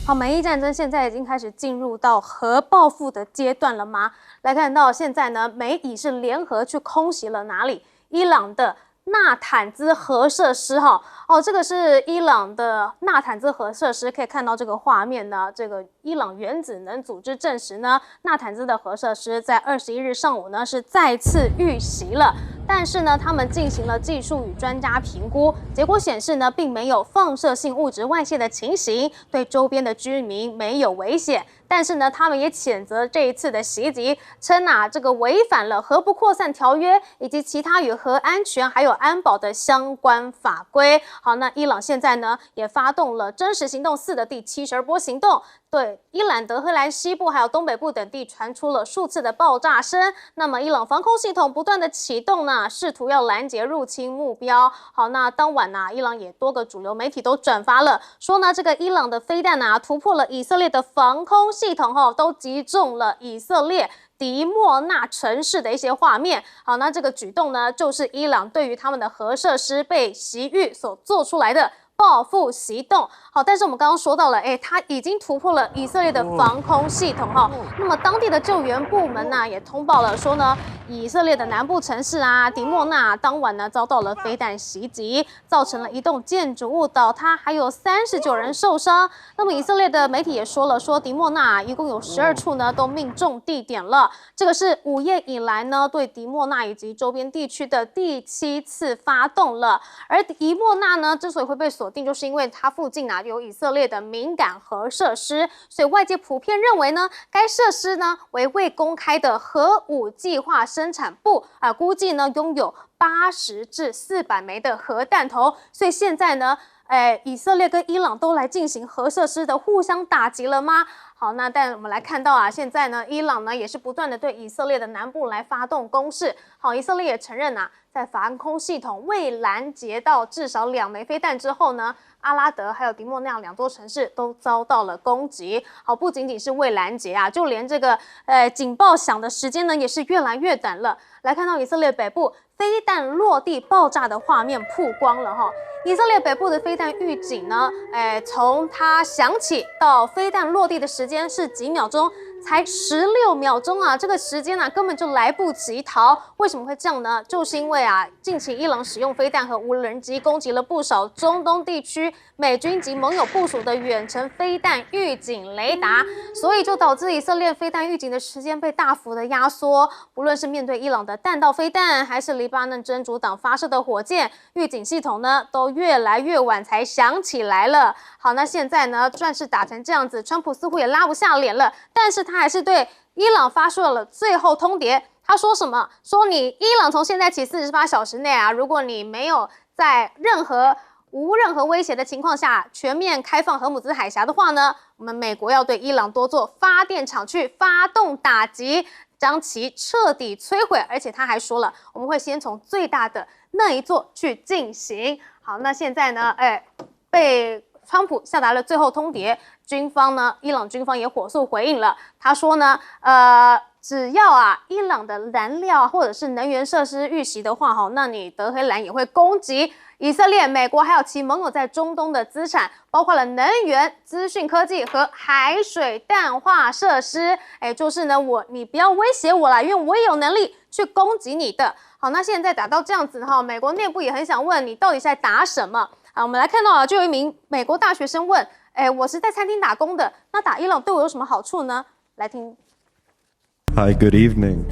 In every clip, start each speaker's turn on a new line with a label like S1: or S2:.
S1: 好，美伊战争现在已经开始进入到核报复的阶段了吗？来看到现在呢，美以是联合去空袭了哪里？伊朗的纳坦兹核设施哈。这个是伊朗的纳坦兹核设施，可以看到这个画面呢。这个伊朗原子能组织证实呢，纳坦兹的核设施在21日上午呢是再次遇袭了。但是呢，他们进行了技术与专家评估，结果显示呢，并没有放射性物质外泄的情形，对周边的居民没有危险。但是呢，他们也谴责这一次的袭击，称这个违反了核不扩散条约以及其他与核安全还有安保的相关法规。好，那伊朗现在呢也发动了真实行动4的第72波行动，对伊朗德黑兰西部还有东北部等地传出了数次的爆炸声。那么伊朗防空系统不断的启动呢，试图要拦截入侵目标。好，那当晚伊朗也多个主流媒体都转发了，说呢这个伊朗的飞弹突破了以色列的防空系统都击中了以色列迪莫纳城市的一些画面。好，那这个举动呢，就是伊朗对于他们的核设施被袭遇所做出来的报复行动。好，但是我们刚刚说到了，它已经突破了以色列的防空系统那么当地的救援部门也通报了说呢，以色列的南部城市迪莫纳当晚呢遭到了飞弹袭击，造成了一栋建筑物倒塌，还有39人受伤。那么以色列的媒体也说了，说迪莫纳一共有12处呢都命中地点了。这个是午夜以来呢对迪莫纳以及周边地区的第7次发动了。而迪莫纳呢之所以会被锁定，就是因为它附近有以色列的敏感核设施，所以外界普遍认为呢，该设施呢为未公开的核武计划生产部估计呢拥有80至400枚的核弹头，所以现在呢，以色列跟伊朗都来进行核设施的互相打击了吗？好，那但我们来看到现在呢，伊朗呢也是不断的对以色列的南部来发动攻势。好，以色列也承认在防空系统未拦截到至少2枚飞弹之后呢，阿拉德还有迪莫纳2座城市都遭到了攻击。好，不仅仅是未拦截就连这个警报响的时间呢也是越来越短了。来看到以色列北部飞弹落地爆炸的画面曝光了以色列北部的飞弹预警呢，从它响起到飞弹落地的时间是几秒钟，才16秒钟这个时间根本就来不及逃。为什么会这样呢？就是因为近期伊朗使用飞弹和无人机攻击了不少中东地区美军及盟友部署的远程飞弹预警雷达，所以就导致以色列飞弹预警的时间被大幅的压缩。不论是面对伊朗的弹道飞弹，还是黎巴嫩真主党发射的火箭，预警系统呢都越来越晚才响起来了。好，那现在呢，战事打成这样子，川普似乎也拉不下脸了，但是他还是对伊朗发出了最后通牒。他说什么？说你伊朗从现在起48小时内如果你没有在无任何威胁的情况下全面开放荷姆兹海峡的话呢，我们美国要对伊朗多座发电厂去发动打击，将其彻底摧毁。而且他还说了，我们会先从最大的那一座去进行。好，那现在呢，被川普下达了最后通牒，军方呢，伊朗军方也火速回应了。他说呢，只要伊朗的燃料或者是能源设施遇袭的话，那你德黑兰也会攻击以色列、美国还有其盟友在中东的资产，包括了能源、资讯科技和海水淡化设施。就是呢，你不要威胁我啦，因为我也有能力去攻击你的。好，那现在打到这样子美国内部也很想问你到底是在打什么？我们来看到就有一名美国大学生问，我是在餐厅打工的，那打伊朗对我有什么好处呢？来听。
S2: Hi, good evening.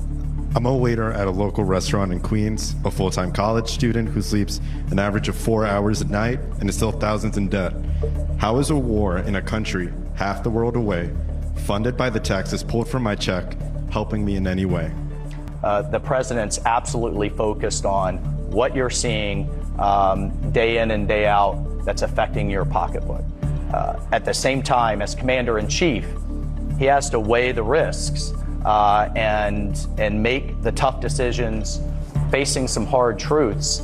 S2: I'm a waiter at a local restaurant in Queens, a full-time college student who sleeps an average of 4 hours a night and is still thousands in debt. How is a war in a country half the world away, funded by the taxes pulled from my check, helping me in any way?
S3: The president's absolutely focused on what you're seeing day in and day out that's affecting your pocketbook. At the same time, as commander-in-chief, he has to weigh the risks and make the tough decisions, facing some hard truths.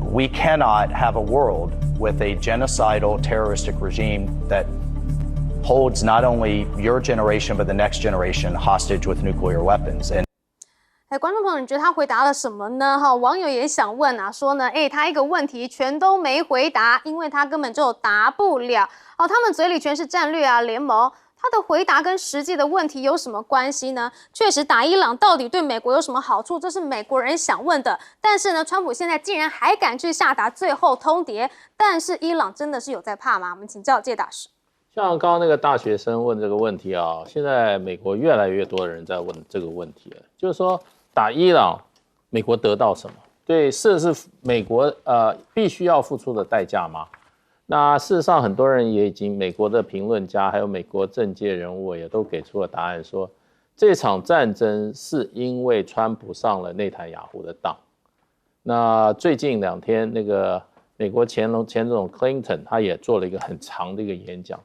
S3: We cannot have a world with a genocidal terroristic regime that holds not only your generation but the next generation hostage with nuclear weapons. And
S1: 观众朋友，你觉得他回答了什么呢？网友也想问啊，说呢，他一个问题全都没回答，因为他根本就答不了。他们嘴里全是战略啊、联盟，他的回答跟实际的问题有什么关系呢？确实，打伊朗到底对美国有什么好处？这是美国人想问的。但是呢，川普现在竟然还敢去下达最后通牒，但是伊朗真的是有在怕吗？我们请教介大使。
S4: 像刚刚那个大学生问这个问题啊，现在美国越来越多的人在问这个问题了，就是说打伊朗，美国得到什么？对，是美国必须要付出的代价吗？那事实上，很多人也已经，美国的评论家还有美国政界人物也都给出了答案说，这场战争是因为川普上了内塔尼亚胡的当。那最近2天，那个美国前总统 Clinton 他也做了一个很长的一个演讲。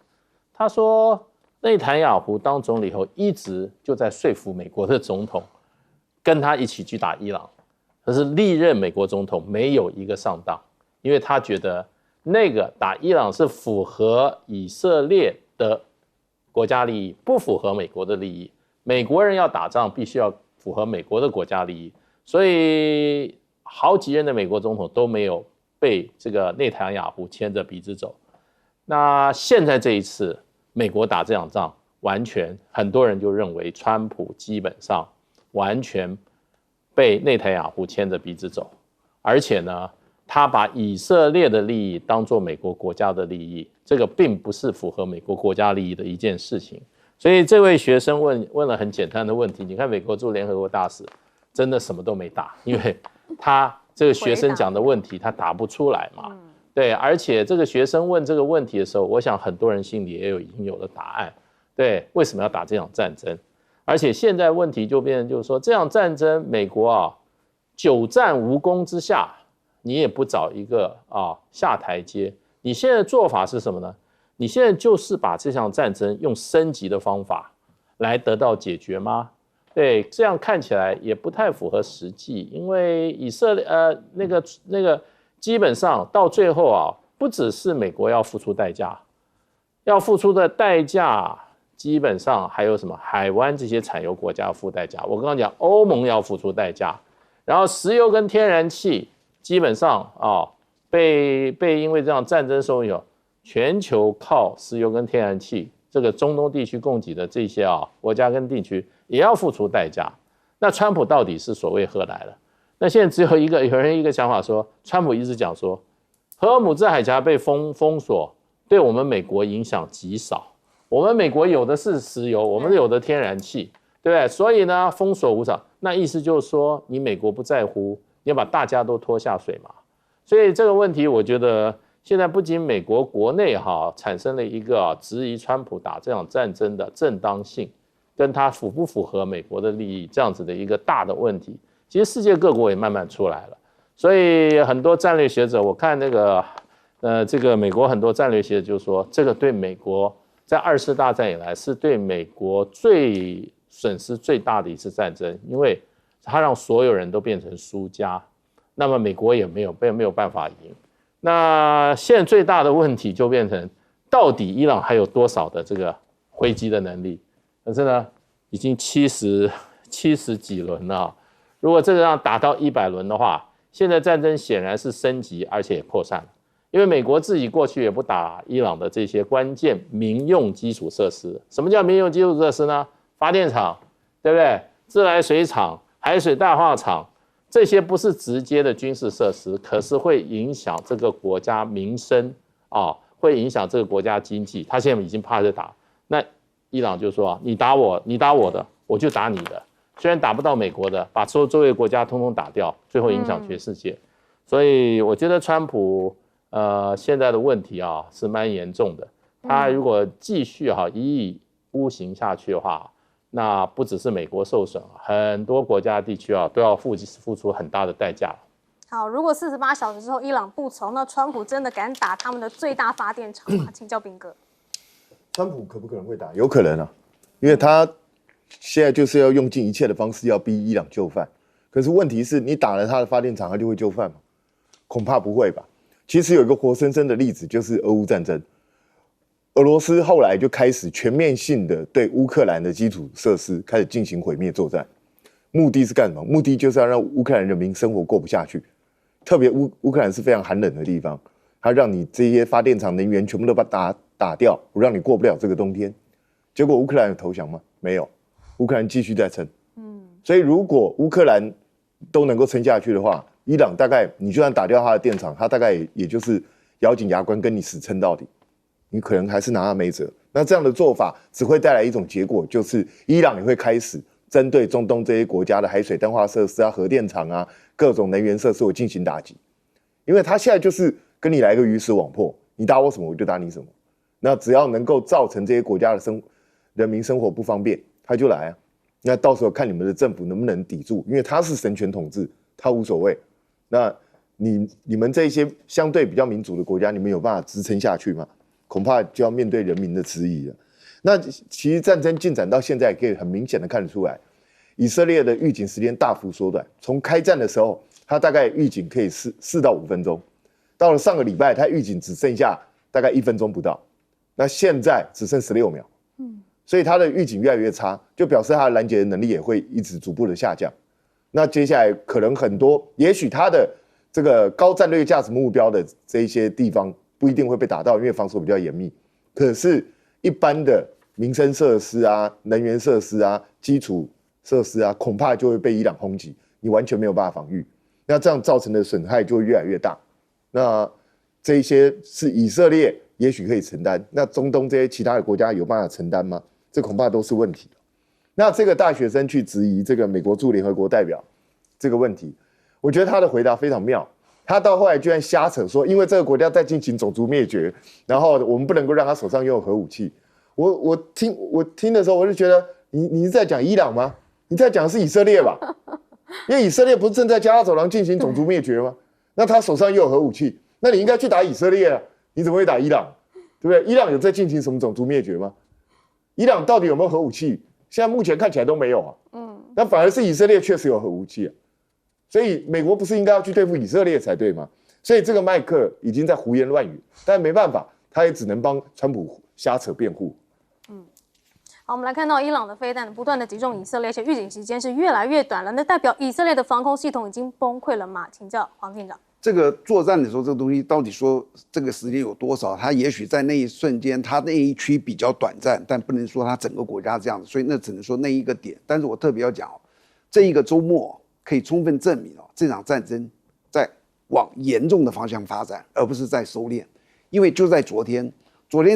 S4: 他说，内塔尼亚胡当总理后一直就在说服美国的总统跟他一起去打伊朗，可是历任美国总统没有一个上当，因为他觉得那个打伊朗是符合以色列的国家利益，不符合美国的利益。美国人要打仗必须要符合美国的国家利益，所以好几任的美国总统都没有被这个内塔尼亚胡牵着鼻子走。那现在这一次美国打这场仗，完全很多人就认为川普基本上完全被内塔尼亚胡牵着鼻子走，而且呢，他把以色列的利益当作美国国家的利益，这个并不是符合美国国家利益的一件事情。所以这位学生问了很简单的问题，你看美国驻联合国大使真的什么都没答，因为他这个学生讲的问题他答不出来嘛。对，而且这个学生问这个问题的时候，我想很多人心里也已经有了答案。对，为什么要打这场战争？而且现在问题就变成就是说，这场战争美国久战无功之下，你也不找一个下台阶。你现在做法是什么呢？你现在就是把这场战争用升级的方法来得到解决吗？对，这样看起来也不太符合实际，因为以色列那个基本上到最后不只是美国要付出代价，要付出的代价基本上还有什么海湾这些产油国家要付代价。我刚刚讲欧盟要付出代价，然后石油跟天然气基本上被因为这样战争受影，全球靠石油跟天然气这个中东地区供给的这些国家跟地区也要付出代价。那川普到底是所谓何来了？那现在只有有人一个想法说，川普一直讲说，荷尔姆兹海峡被封锁，对我们美国影响极少。我们美国有的是石油，我们有的天然气，对不对？所以呢，封锁无少。那意思就是说，你美国不在乎，你要把大家都拖下水嘛。所以这个问题，我觉得现在不仅美国国内产生了一个质疑川普打这场战争的正当性，跟他符不符合美国的利益这样子的一个大的问题。其实世界各国也慢慢出来了，所以很多战略学者，我看这个美国很多战略学者就说，这个对美国在2次大战以来是对美国最损失最大的一次战争，因为它让所有人都变成输家，那么美国也没有办法赢。那现在最大的问题就变成，到底伊朗还有多少的这个回击的能力？可是呢，已经70几轮了。如果这个让打到100轮的话，现在战争显然是升级，而且也扩散了。因为美国自己过去也不打伊朗的这些关键民用基础设施。什么叫民用基础设施呢？发电厂，对不对？自来水厂、海水淡化厂，这些不是直接的军事设施，可是会影响这个国家民生会影响这个国家经济。他现在已经怕着打，那伊朗就说你打我的，我就打你的。虽然打不到美国的，把周围国家通通打掉，最后影响全世界。所以我觉得川普现在的问题是蛮严重的。他如果继续一意孤行下去的话，那不只是美国受损，很多国家地区都要付出很大的代价。
S1: 好，如果48小时之后伊朗不从，那川普真的敢打他们的最大发电厂吗？请教彬哥。
S5: 川普可不可能会打？有可能因为他现在就是要用尽一切的方式要逼伊朗就范。可是问题是你打了他的发电厂，他就会就范吗？恐怕不会吧。其实有一个活生生的例子，就是俄乌战争。俄罗斯后来就开始全面性的对乌克兰的基础设施开始进行毁灭作战。目的是干什么？目的就是要让乌克兰人民生活过不下去。特别乌克兰是非常寒冷的地方，它让你这些发电厂能源全部都把它打掉，我让你过不了这个冬天。结果乌克兰有投降吗？没有，乌克兰继续在撑。所以如果乌克兰都能够撑下去的话，伊朗大概你就算打掉他的电厂，他大概也就是咬紧牙关跟你死撑到底，你可能还是拿他没辙。那这样的做法只会带来一种结果，就是伊朗也会开始针对中东这些国家的海水淡化设施啊、核电厂啊、各种能源设施，我进行打击。因为他现在就是跟你来个鱼死网破，你打我什么我就打你什么。那只要能够造成这些国家的人民生活不方便，他就来啊。那到时候看你们的政府能不能抵住，因为他是神权统治，他无所谓。那你们这些相对比较民主的国家，你们有办法支撑下去吗？恐怕就要面对人民的质疑了。那其实战争进展到现在，可以很明显的看得出来，以色列的预警时间大幅缩短。从开战的时候，它大概预警可以4到5分钟，到了上个礼拜，它预警只剩下大概1分钟不到，那现在只剩16秒。所以它的预警越来越差，就表示它的拦截的能力也会一直逐步的下降。那接下来可能很多，也许它的这个高战略价值目标的这一些地方不一定会被打到，因为防守比较严密。可是，一般的民生设施啊、能源设施啊、基础设施啊，恐怕就会被伊朗轰击，你完全没有办法防御。那这样造成的损害就会越来越大。那这一些是以色列也许可以承担，那中东这些其他的国家有办法承担吗？这恐怕都是问题。那这个大学生去质疑这个美国驻联合国代表这个问题，我觉得他的回答非常妙。他到后来居然瞎扯说，因为这个国家在进行种族灭绝，然后我们不能够让他手上拥有核武器。我听的时候，我就觉得你是在讲伊朗吗？你在讲的是以色列吧？因为以色列不是正在加沙走廊进行种族灭绝吗？那他手上又有核武器，那你应该去打以色列啊，你怎么会打伊朗？对不对？伊朗有在进行什么种族灭绝吗？伊朗到底有没有核武器？现在目前看起来都没有啊。那反而是以色列确实有核武器啊。所以美国不是应该要去对付以色列才对吗？所以这个麦克已经在胡言乱语，但没办法，他也只能帮川普瞎扯辩护。
S1: 好，我们来看到伊朗的飞弹不断的击中以色列，而且预警时间是越来越短了。那代表以色列的防空系统已经崩溃了吗？请教黄厅长。
S6: 这个作战的时候，这个东西到底说这个时间有多少？它也许在那一瞬间，它那一区比较短暂，但不能说它整个国家这样子，所以那只能说那一个点。但是我特别要讲，这一个周末可以充分证明这场战争在往严重的方向发展，而不是在收敛。因为就在昨天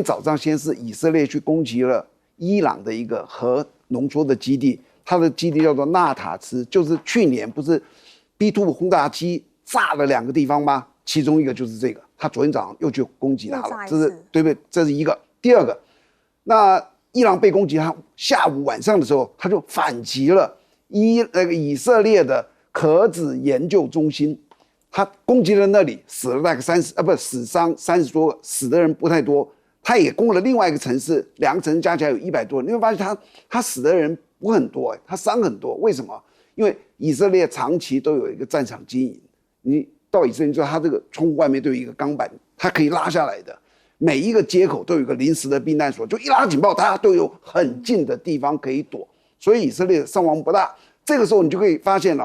S6: 早上，先是以色列去攻击了伊朗的一个核浓缩的基地，它的基地叫做纳塔兹，就是去年不是 B2 轰炸机炸了2个地方吗？其中一个就是这个，他昨天早上又去攻击它了，这是对不对？这是一个。第二个，那伊朗被攻击，他下午晚上的时候，他就反击了以色列的核子研究中心，他攻击了那里，死了大概死伤30多个，死的人不太多。他也攻了另外一个城市，2个城市加起来有100多人，你会发现他死的人不很多，他伤很多。为什么？因为以色列长期都有一个战场经营。你到以色列，知道它这个窗户外面都有一个钢板，它可以拉下来的，每一个接口都有一个临时的避难所，就一拉警报，大家都有很近的地方可以躲，所以以色列伤亡不大。这个时候你就可以发现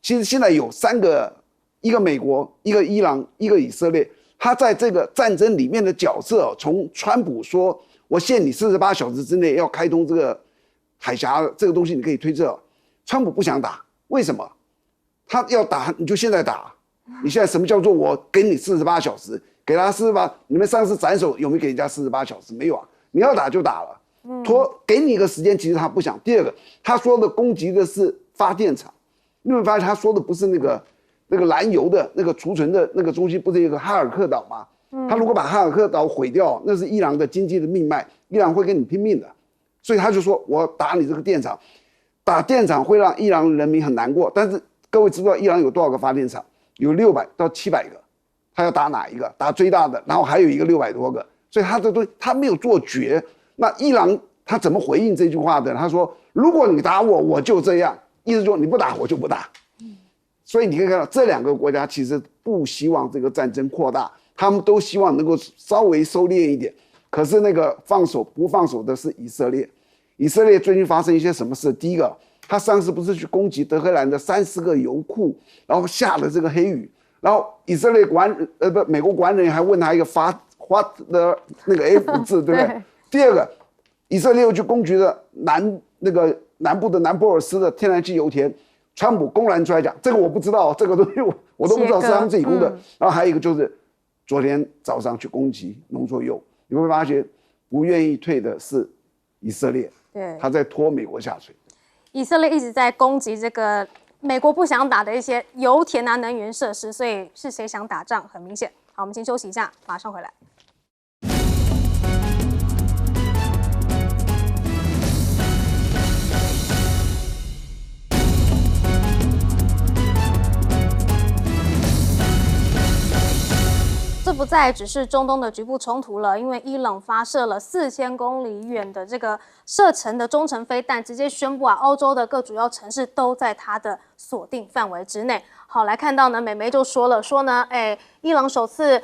S6: 其实现在有3个，一个美国，一个伊朗，一个以色列，他在这个战争里面的角色，从川普说我限你48小时之内要开通这个海峡这个东西，你可以推测，川普不想打，为什么？他要打你就现在打。你现在什么叫做我给你48小时？给他48，你们上次斩首有没有给人家48小时？没有啊，你要打就打了，给你一个时间，其实他不想。第二个，他说的攻击的是发电厂，你会发现他说的不是那个燃油的那个储存的那个中心，不是一个哈尔克岛吗？他如果把哈尔克岛毁掉，那是伊朗的经济的命脉，伊朗会跟你拼命的。所以他就说我打你这个电厂，打电厂会让伊朗人民很难过。但是各位知道伊朗有多少个发电厂？有600到700个，他要打哪一个？打最大的，然后还有一个600多个，所以他这东西他没有做绝。那伊朗他怎么回应这句话的？他说：“如果你打我，我就这样。”意思说你不打我就不打。所以你可以看到这2个国家其实不希望这个战争扩大，他们都希望能够稍微收敛一点。可是那个不放手的是以色列。以色列最近发生一些什么事？第一个，他上次不是去攻击德黑兰的30个油库，然后下了这个黑雨，然后以色列美国国安人员还问他一个发的那个 F 字，对不对？第二个，以色列又去攻击了南部的南波尔斯的天然气油田，川普公然出来讲，这个我不知道，这个东西我都不知道是他们自己攻的。然后还有一个就是昨天早上去攻击农作铀，你会发现不愿意退的是以色列，
S1: 对，
S6: 他在拖美国下水。
S1: 以色列一直在攻击这个美国不想打的一些油田啊、能源设施，所以是谁想打仗很明显。好，我们先休息一下，马上回来。这不再只是中东的局部冲突了，因为伊朗发射了4000公里远的这个射程的中程飞弹，直接宣布欧洲的各主要城市都在它的锁定范围之内。好，来看到呢，美媒就说呢，伊朗首次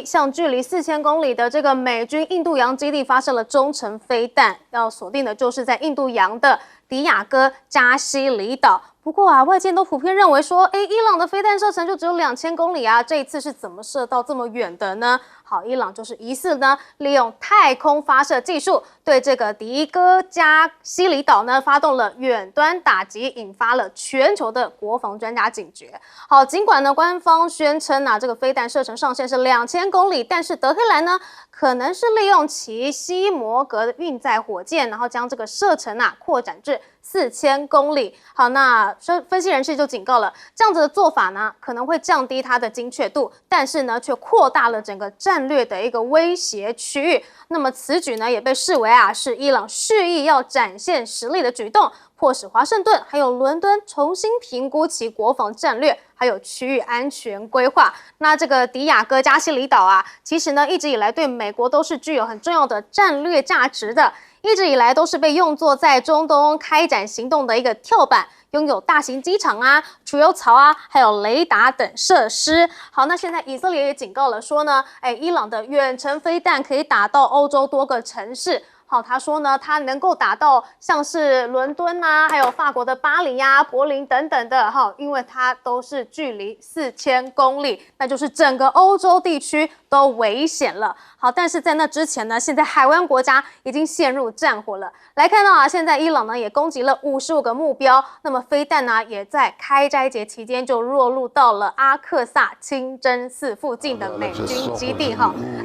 S1: 向距离4000公里的这个美军印度洋基地发射了中程飞弹，要锁定的就是在印度洋的迪亚哥加西里岛。不过外界都普遍认为说，伊朗的飞弹射程就只有2000公里啊，这一次是怎么射到这么远的呢？好，伊朗就是疑似呢利用太空发射技术，对这个迪哥加西里岛呢发动了远端打击，引发了全球的国防专家警觉。好，尽管呢官方宣称这个飞弹射程上限是2000公里，但是德黑兰呢可能是利用其西摩格的运载火箭，然后将这个射程扩展至4000公里。好，那分析人士就警告了，这样子的做法呢可能会降低它的精确度，但是呢却扩大了整个战略的一个威胁区域。那么此举呢也被视为是伊朗蓄意要展现实力的举动，迫使华盛顿还有伦敦重新评估其国防战略还有区域安全规划。那这个迪亚哥加西里岛其实呢一直以来对美国都是具有很重要的战略价值的，一直以来都是被用作在中东开展行动的一个跳板，拥有大型机场储油槽还有雷达等设施。好，那现在以色列也警告了说呢，伊朗的远程飞弹可以打到欧洲多个城市。好，他说呢，他能够打到像是伦敦还有法国的巴黎柏林等等的，因为它都是距离4000公里，那就是整个欧洲地区都危险了。好，但是在那之前呢，现在海湾国家已经陷入战火了。来看到现在伊朗呢也攻击了55个目标，那么飞弹呢也在开斋节期间就落入到了阿克萨清真寺附近的美军基地。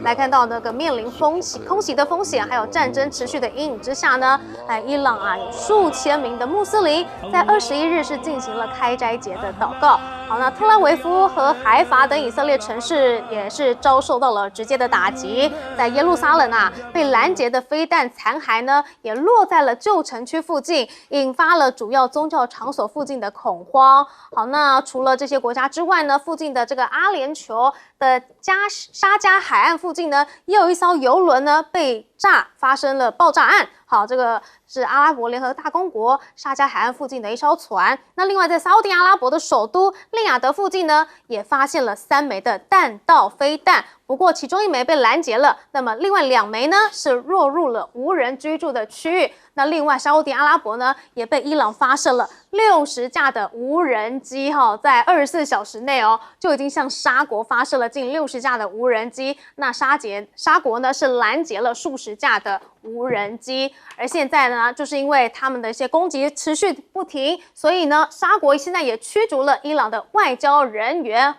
S1: 来看到那个面临空袭的风险，还有战争持续的阴影之下呢，伊朗有数千名的穆斯林在21日是进行了开斋节的祷告。好，那特拉维夫和海法等以色列城市也是遭受到了直接的打击。在耶路撒冷被拦截的飞弹残骸呢，也落在了旧城区附近，引发了主要宗教场所附近的恐慌。好，那除了这些国家之外呢，附近的这个阿联酋的沙加海岸附近呢，也有一艘邮轮呢被发生了爆炸案。好，这个是阿拉伯联合大公国沙加海岸附近的一艘船。那另外在沙烏地阿拉伯的首都利雅得附近呢，也发现了3枚的弹道飞弹，不过其中1枚被拦截了，那么另外2枚呢是落入了无人居住的区域。那另外沙烏地阿拉伯呢也被伊朗发射了60架的无人机，在24小时内就已经向沙国发射了近60架的无人机。那沙国呢是拦截了数十架的无人机，而现在呢就是因为他们的一些攻击持续不停，所以呢沙国现在也驱逐了伊朗的外交人员，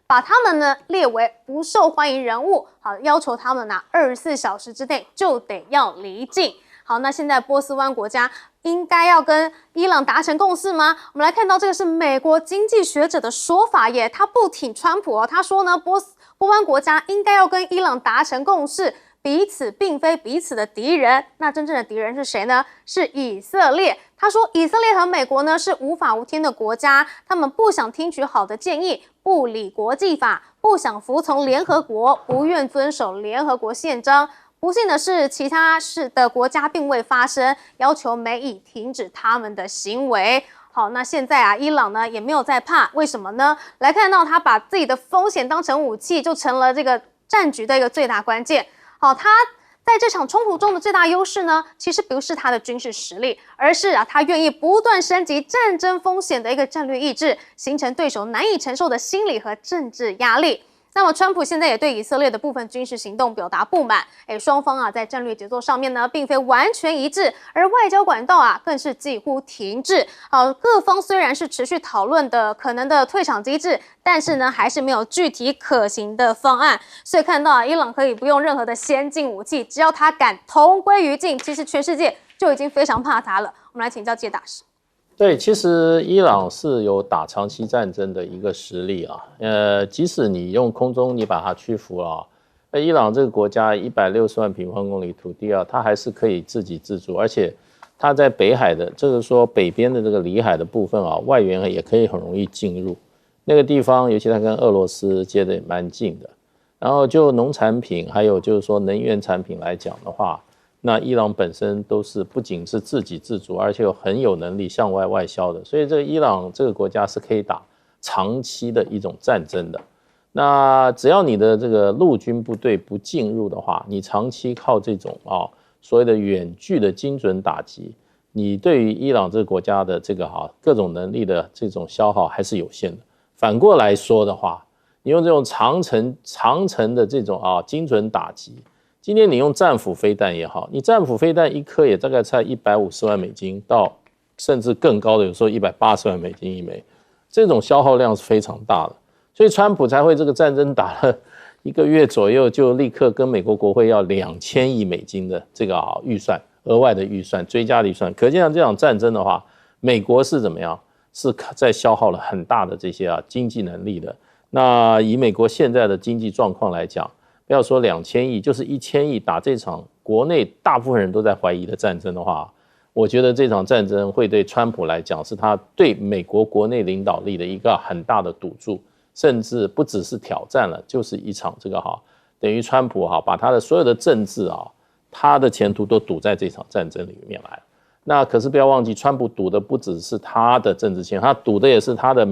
S1: 把他们呢列为不受欢迎人物，要求他们24小时之内就得要离境。好，那现在波斯湾国家应该要跟伊朗达成共识吗？我们来看到这个是美国经济学者的说法耶，他不挺川普他说呢波湾国家应该要跟伊朗达成共识，彼此并非彼此的敌人。那真正的敌人是谁呢？是以色列。他说以色列和美国呢是无法无天的国家，他们不想听取好的建议，不理国际法，不想服从联合国，不愿遵守联合国宪章。不幸的是，其他的国家并未发声，要求美以停止他们的行为。好，那现在伊朗呢也没有在怕，为什么呢？来看到他把自己的风险当成武器，就成了这个战局的一个最大关键。好，他在这场冲突中的最大优势呢，其实不是他的军事实力，而是他愿意不断升级战争风险的一个战略意志，形成对手难以承受的心理和政治压力。那么，川普现在也对以色列的部分军事行动表达不满，双方在战略节奏上面呢，并非完全一致，而外交管道更是几乎停滞。各方虽然是持续讨论的可能的退场机制，但是呢，还是没有具体可行的方案。所以看到伊朗可以不用任何的先进武器，只要他敢同归于尽，其实全世界就已经非常怕他了。我们来请教介大使。
S4: 对，其实伊朗是有打长期战争的一个实力啊。即使你用空中你把它屈服了，伊朗这个国家160万平方公里土地它还是可以自给自足，而且它在北海的，就是说北边的这个里海的部分外援也可以很容易进入那个地方，尤其它跟俄罗斯接的也蛮近的。然后就农产品，还有就是说能源产品来讲的话，那伊朗本身都是不仅是自给自足，而且很有能力向外外销的，所以这个伊朗这个国家是可以打长期的一种战争的。那只要你的这个陆军部队不进入的话，你长期靠这种所谓的远距的精准打击，你对于伊朗这个国家的这个各种能力的这种消耗还是有限的。反过来说的话，你用这种长程的这种精准打击。今天你用战斧飞弹也好，你战斧飞弹一颗也大概才150万美金到甚至更高的，有时候180万美金一枚，这种消耗量是非常大的，所以川普才会这个战争打了1个月左右，就立刻跟美国国会要2000亿美金的这个预算，额外的预算，追加的预算。可见这场战争的话，美国是怎么样？是在消耗了很大的这些经济能力的。那以美国现在的经济状况来讲，不要说2000亿，就是1000亿打这场国内大部分人都在怀疑的战争的话，我觉得这场战争会对川普来讲是他对美国国内领导力的一个很大的赌注，甚至不只是挑战了，就是一场这个等于川普把他的所有的政治他的前途都赌在这场战争里面来了。那可是不要忘记，川普赌的不只是他的政治前途，他赌的也是他的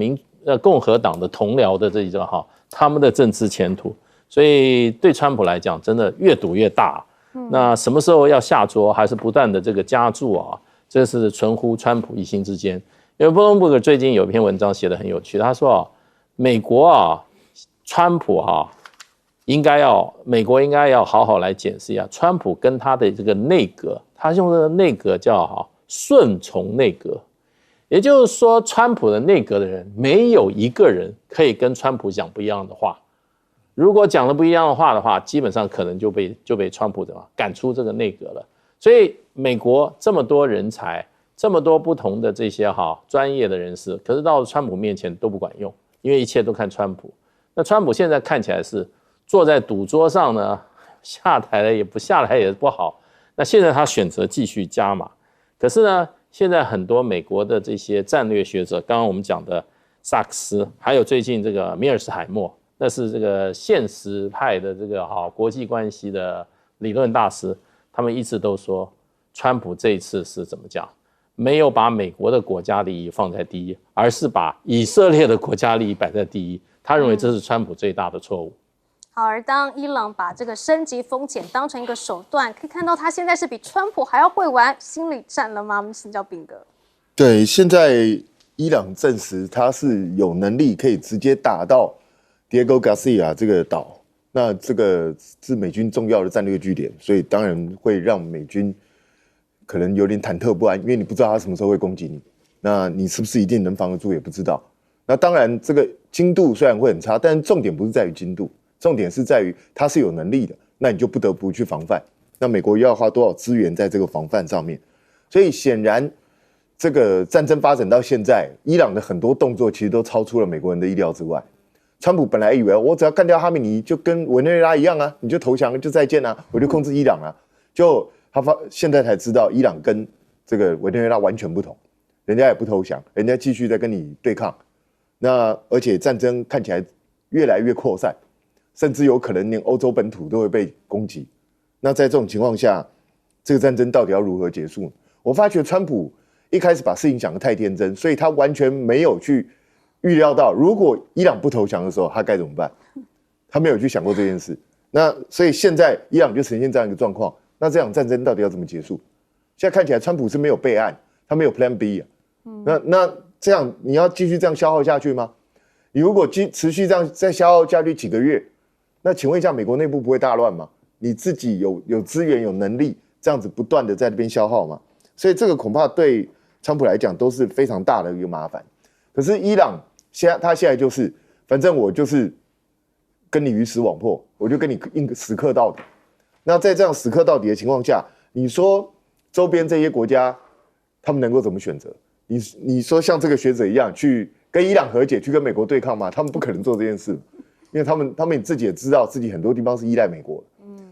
S4: 共和党的同僚的这一种他们的政治前途。所以对川普来讲，真的越赌越大。那什么时候要下桌，还是不断的这个加注这是存乎川普一心之间。因为 Bloomberg 最近有一篇文章写得很有趣，他说美国川普美国应该要好好来检视一下川普跟他的这个内阁，他用的内阁叫顺从内阁，也就是说川普的内阁的人没有一个人可以跟川普讲不一样的话。如果讲了不一样的话的话，基本上可能就被川普赶出这个内阁了。所以美国这么多人才，这么多不同的这些专业的人士，可是到了川普面前都不管用，因为一切都看川普。那川普现在看起来是坐在赌桌上呢，下台了也不下来也不好。那现在他选择继续加码，可是呢，现在很多美国的这些战略学者，刚刚我们讲的萨克斯，还有最近这个米尔斯海默。那是这个现实派的这个国际关系的理论大师，他们一直都说，川普这一次是怎么讲？没有把美国的国家利益放在第一，而是把以色列的国家利益摆在第一。他认为这是川普最大的错误。
S1: 好，而当伊朗把这个升级风险当成一个手段，可以看到他现在是比川普还要会玩心理战了吗？我们请教彬哥。
S5: 对，现在伊朗证实他是有能力可以直接打到Diego Garcia 这个岛，那这个是美军重要的战略据点，所以当然会让美军可能有点忐忑不安，因为你不知道他什么时候会攻击你，那你是不是一定能防得住也不知道。那当然这个精度虽然会很差，但是重点不是在于精度，重点是在于他是有能力的，那你就不得不去防范。那美国要花多少资源在这个防范上面？所以显然这个战争发展到现在，伊朗的很多动作其实都超出了美国人的意料之外。川普本来以为我只要干掉哈梅尼，就跟委内瑞拉一样啊，你就投降就再见啊，我就控制伊朗啊。就他现在才知道，伊朗跟这个委内瑞拉完全不同，人家也不投降，人家继续在跟你对抗。那而且战争看起来越来越扩散，甚至有可能连欧洲本土都会被攻击。那在这种情况下，这个战争到底要如何结束？我发觉川普一开始把事情想得太天真，所以他完全没有去预料到，如果伊朗不投降的时候，他该怎么办？他没有去想过这件事。那所以现在伊朗就呈现这样一个状况，那这场战争到底要怎么结束？现在看起来川普是没有备案，他没有 Plan B 啊。那这样你要继续这样消耗下去吗？你如果持续这样再消耗下去几个月，那请问一下，美国内部不会大乱吗？你自己有资源有能力这样子不断的在那边消耗吗？所以这个恐怕对川普来讲都是非常大的一个麻烦。可是伊朗他现在就是，反正我就是跟你鱼死网破，我就跟你死磕到底。那在这样死磕到底的情况下，你说周边这些国家他们能够怎么选择？你说像这个学者一样去跟伊朗和解，去跟美国对抗吗？他们不可能做这件事，因为他们自己也知道自己很多地方是依赖美国的。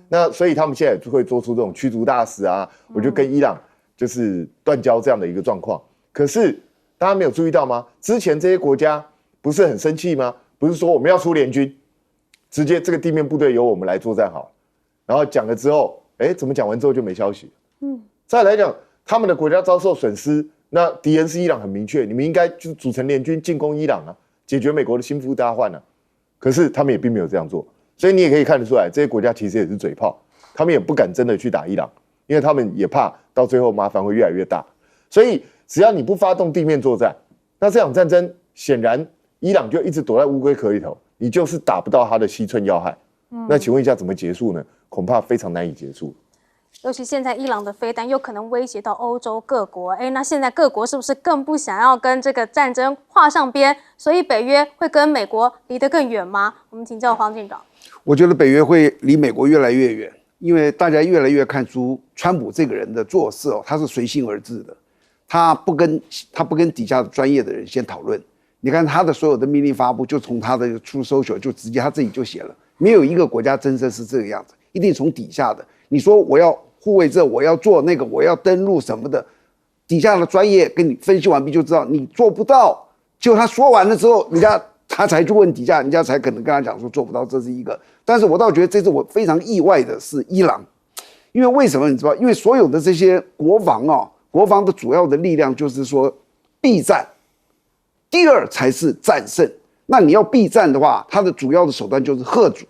S5: 那所以他们现在也会做出这种驱逐大使啊，我就跟伊朗就是断交这样的一个状况。可是大家没有注意到吗？之前这些国家不是很生气吗？不是说我们要出联军，直接这个地面部队由我们来作战好，然后讲了之后，怎么讲完之后就没消息？再来讲他们的国家遭受损失，那敌人是伊朗很明确，你们应该就组成联军进攻伊朗啊，解决美国的心腹大患啊。可是他们也并没有这样做。所以你也可以看得出来，这些国家其实也是嘴炮，他们也不敢真的去打伊朗，因为他们也怕到最后麻烦会越来越大。所以只要你不发动地面作战，那这场战争显然伊朗就一直躲在乌龟壳里头，你就是打不到他的西村要害。那请问一下怎么结束呢？恐怕非常难以结束。
S1: 尤其现在伊朗的飞弹又可能威胁到欧洲各国，那现在各国是不是更不想要跟这个战争画上边？所以北约会跟美国离得更远吗？我们请教黄舰长。
S6: 我觉得北约会离美国越来越远，因为大家越来越看出川普这个人的做事他是随心而至的，他不跟底下的专业的人先讨论。你看他的所有的命令发布，就从他的出social就直接他自己就写了，没有一个国家真正是这个样子，一定从底下的。你说我要护卫这，我要做那个，我要登陆什么的，底下的专业跟你分析完毕就知道你做不到。结果他说完了之后，他才去问底下，人家才可能跟他讲说做不到，这是一个。但是我倒觉得这次我非常意外的是伊朗，因为为什么你知道？因为所有的这些国防的主要的力量就是说避战，第二才是战胜。那你要避战的话，它的主要的手段就是吓阻。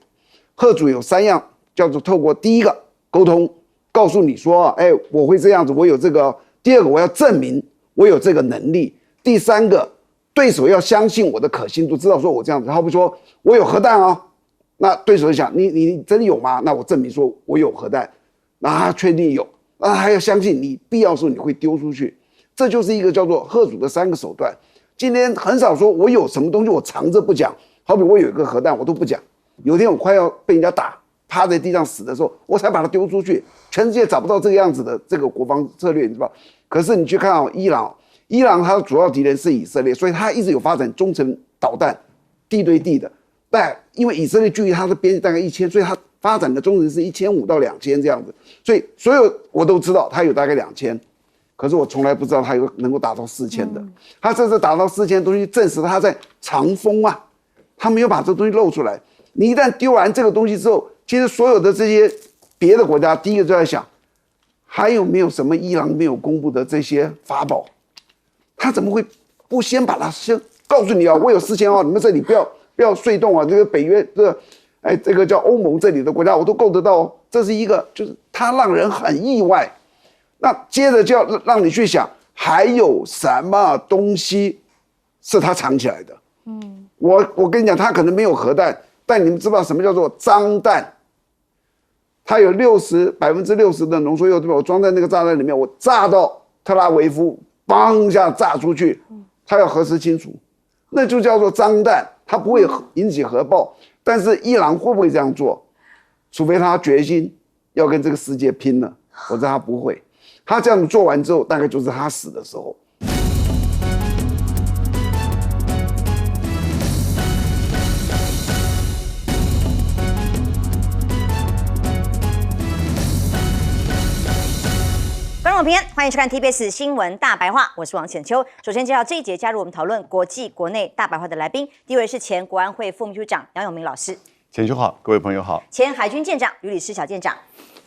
S6: 吓阻有3样，叫做透过第一个沟通，告诉你说，我会这样子，我有这个；第二个我要证明我有这个能力；第三个对手要相信我的可信度，知道说我这样子。好比说我有核弹哦，那对手就想你真的有吗？那我证明说我有核弹，那他确定有，那还要相信你必要的时候你会丢出去。这就是一个叫做吓阻的3个手段。今天很少说我有什么东西我藏着不讲，好比我有一个核弹我都不讲，有一天我快要被人家打趴在地上死的时候，我才把它丢出去。全世界找不到这个样子的这个国防策略，你知道？可是你去看伊朗它的主要敌人是以色列，所以它一直有发展中程导弹，地对地的。但因为以色列距离它的边界大概1000，所以它发展的中程是1500到2000这样子。所以所有我都知道它有大概2000，可是我从来不知道它有能够达到4000的。它这次达到4000的东西，证实它在藏锋啊，它没有把这东西露出来。你一旦丢完这个东西之后，其实所有的这些别的国家，第一个就在想，还有没有什么伊朗没有公布的这些法宝？他怎么会不先把它先告诉你啊？我有4000哦，你们这里不要睡动啊！这个北约这个叫欧盟这里的国家我都够得到哦。这是一个，就是他让人很意外。那接着就要让你去想，还有什么东西是他藏起来的？我跟你讲，他可能没有核弹，但你们知道什么叫做脏弹？它有60%的浓缩铀，对吧？我装在那个炸弹里面，我炸到特拉维夫，邦一下炸出去，它要核实清楚，那就叫做脏弹，它不会引起核爆。但是伊朗会不会这样做？除非他决心要跟这个世界拼了，否则他不会。他这样做完之后，大概就是他死的时候。
S7: 观众朋友，欢迎收看 TBS 新闻大白话，我是王浅秋。首先介绍这一节加入我们讨论国际国内大白话的来宾，第一位是前国安会副秘书长杨永明老师。
S8: 浅秋好，各位朋友好。
S7: 前海军舰长吕礼诗小舰长。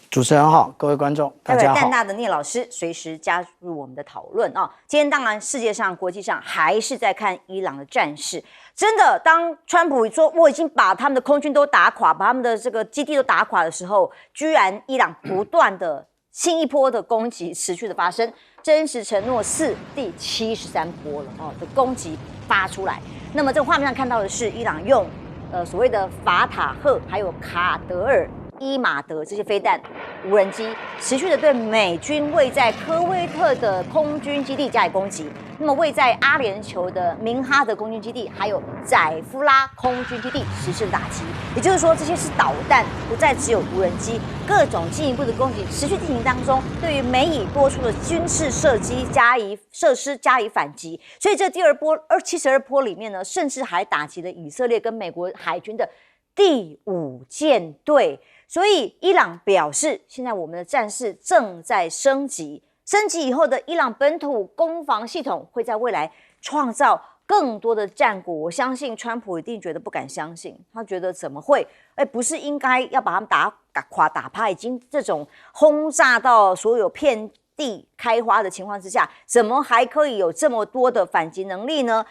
S9: 主持人好，各位观众大家好。
S7: 淡大的聂老师随时加入我们的讨论啊。今天当然世界上国际上还是在看伊朗的战事，真的，当川普说我已经把他们的空军都打垮，把他们的这个基地都打垮的时候，居然伊朗不断的新一波的攻击持续的发生，真实承诺4第73波了的攻击发出来。那么这个画面上看到的是伊朗用所谓的法塔赫还有卡德尔、伊马德这些飞弹无人机持续的对美军位在科威特的空军基地加以攻击，那么位在阿联酋的明哈德空军基地还有宰夫拉空军基地实施打击。也就是说，这些是导弹，不再只有无人机，各种进一步的攻击持续进行当中，对于美以多出的军事设施加以反击。所以这第二波72波里面呢，甚至还打击了以色列跟美国海军的第5舰队。所以伊朗表示，现在我们的战事正在升级，升级以后的伊朗本土攻防系统会在未来创造更多的战果。我相信川普一定觉得不敢相信，他觉得怎么会？不是应该要把他们打垮打趴，已经这种轰炸到所有遍地开花的情况之下，怎么还可以有这么多的反击能力呢？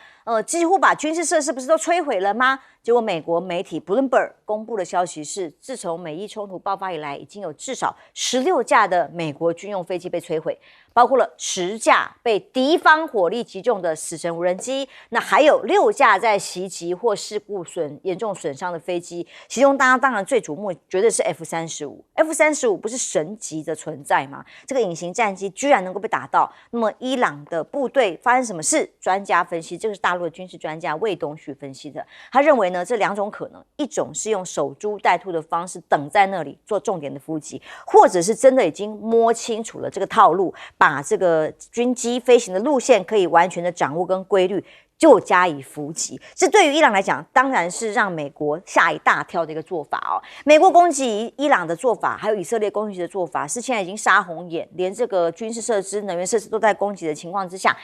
S7: 几乎把军事设施不是都摧毁了吗？结果美国媒体 Bloomberg 公布的消息是，自从美伊冲突爆发以来，已经有至少16架的美国军用飞机被摧毁，包括了10架被敌方火力击中的死神无人机，那还有6架在袭击或事故严重损伤的飞机，其中大家当然最瞩目绝对是 F-35 不是神级的存在吗？这个隐形战机居然能够被打到，那么伊朗的部队发生什么事？专家分析，这个是大陆的军事专家魏东旭分析的，他认为呢，这2种可能，一种是用守株待兔的方式等在那里做重点的伏击，或者是真的已经摸清楚了这个套路，把这个军机飞行的路线可以完全的掌握跟规律，就加以伏击。这对于伊朗来讲，当然是让美国吓一大跳的一个做法哦。美国攻击伊朗的做法，还有以色列攻击的做法，是现在已经杀红眼，连这个军事设施、能源设施都在攻击的情况之下，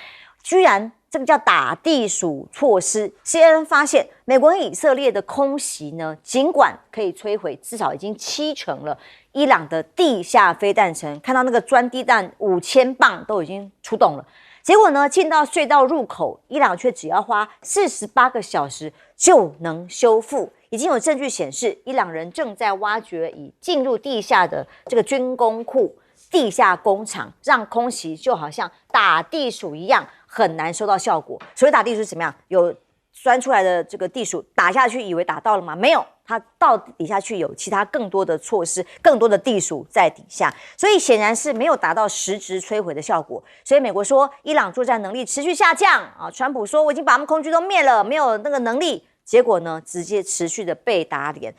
S7: 居然这个叫打地鼠措施。CNN 发现，美国跟以色列的空袭呢，尽管可以摧毁至少已经70%了伊朗的地下飞弹城，看到那个钻地弹5000磅都已经出动了。结果呢，进到隧道入口，伊朗却只要花48个小时就能修复。已经有证据显示，伊朗人正在挖掘以进入地下的这个军工库、地下工厂，让空袭就好像打地鼠一样，很难收到效果。所谓打地鼠是怎么样？有钻出来的这个地鼠打下去，以为打到了吗？没有。它到底下去有其他更多的措施，更多的地鼠在底下，所以显然是没有达到实质摧毁的效果。所以美国说伊朗作战能力持续下降啊，川普说我已经把他们空军都灭了，没有那个能力。结果呢，直接持续的被打脸。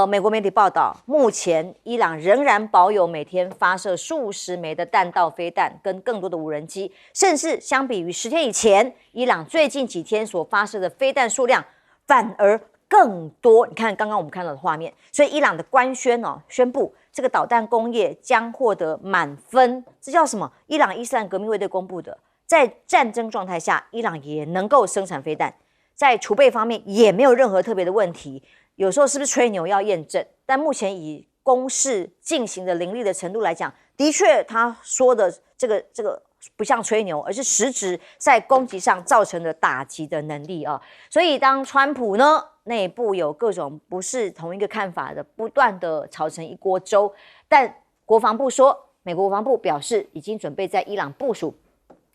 S7: 美国媒体报道，目前伊朗仍然保有每天发射数十枚的弹道飞弹跟更多的无人机，甚至相比于10天以前，伊朗最近几天所发射的飞弹数量反而更多。你看刚刚我们看到的画面，所以伊朗的官宣宣布这个导弹工业将获得满分。这叫什么？伊朗伊斯兰革命卫队公布的，在战争状态下，伊朗也能够生产飞弹，在储备方面也没有任何特别的问题。有时候是不是吹牛要验证？但目前以攻势进行的凌厉的程度来讲，的确他说的这个不像吹牛，而是实质在攻击上造成的打击的能力啊。所以当川普呢内部有各种不是同一个看法的，不断的炒成一锅粥，但国防部说，美国国防部表示已经准备在伊朗部署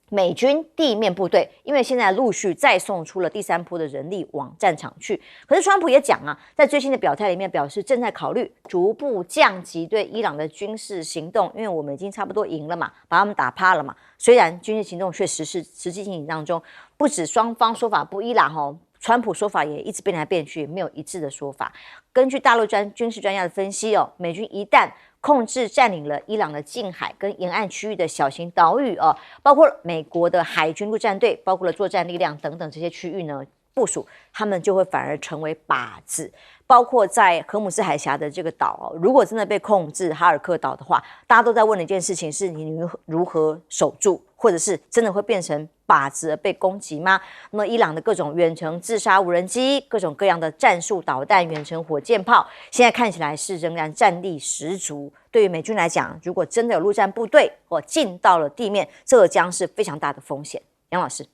S7: 美军地面部队，因为现在陆续再送出了第3波的人力往战场去。可是川普也讲啊，在最新的表态里面表示，正在考虑逐步降级对伊朗的军事行动，因为我们已经差不多赢了嘛，把他们打趴了嘛。虽然军事行动却实际进行当中，不止双方说法不一啦川普说法也一直变来变去，没有一致的说法。根据大陆军事专家的分析美军一旦控制占领了伊朗的近海跟沿岸区域的小型岛屿包括美国的海军陆战队，包括了作战力量等等这些区域呢部署，他们就会反而成为靶子。包括在荷姆斯海峡的这个岛如果真的被控制哈尔克岛的话，大家都在问的一件事情是，你如何守住，或者是真的会变成靶子而被攻击吗？那么伊朗的各种远程自杀无人机，各种各样的战术导弹、远程火箭炮，现在看起来是仍然战力十足。对于美军来讲，如果真的有陆战部队或进到了地面，这将是非常大的风险。杨老师，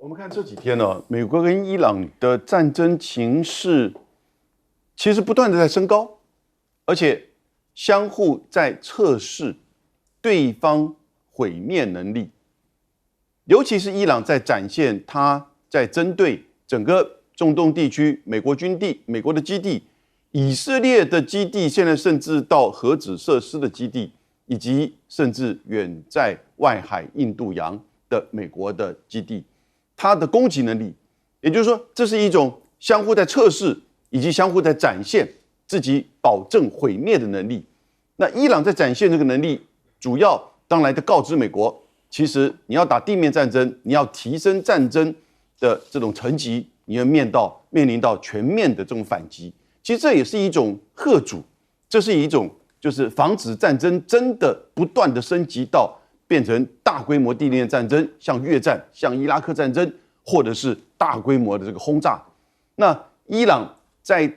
S8: 我们看这几天呢，美国跟伊朗的战争情势其实不断的在升高，而且相互在测试对方毁灭能力。尤其是伊朗在展现他在针对整个中东地区美国的基地、以色列的基地，现在甚至到核子设施的基地，以及甚至远在外海印度洋的美国的基地，它的攻击能力，也就是说，这是一种相互在测试以及相互在展现自己保证毁灭的能力。那伊朗在展现这个能力，主要当然的告知美国，其实你要打地面战争，你要提升战争的这种层级，你要面临到全面的这种反击。其实这也是一种吓阻，这是一种就是防止战争真的不断的升级到变成大规模地面战争，像越战、像伊拉克战争，或者是大规模的这个轰炸。那伊朗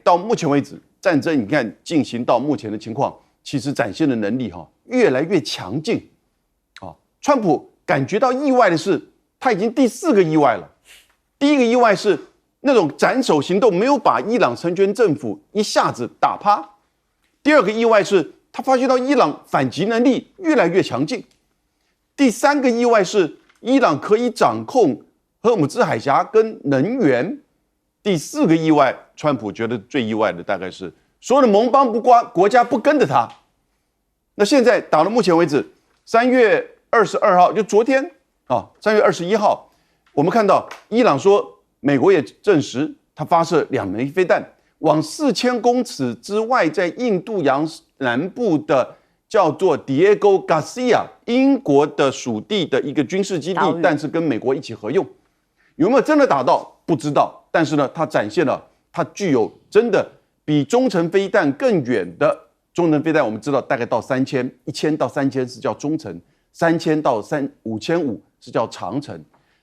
S8: 到目前为止，战争你看进行到目前的情况，其实展现的能力越来越强劲。川普感觉到意外的是，他已经第4个意外了。第一个意外是那种斩首行动没有把伊朗成全政府一下子打趴。第2个意外是他发现到伊朗反击能力越来越强劲。第3个意外是伊朗可以掌控荷尔姆兹海峡跟能源。第4个意外，川普觉得最意外的大概是所有的盟邦国家不跟着他。那现在到目前为止，3月22号就昨天3月21号，我们看到伊朗说，美国也证实他发射2枚飞弹往4000公尺之外，在印度洋南部的叫做 Diego Garcia 英国的属地的一个军事基地，但是跟美国一起合用。有没有真的打到？不知道。但是呢，它展现了它具有真的比中程飞弹更远的中程飞弹。我们知道大概到1000到3000是叫中程，3000到5500是叫长程。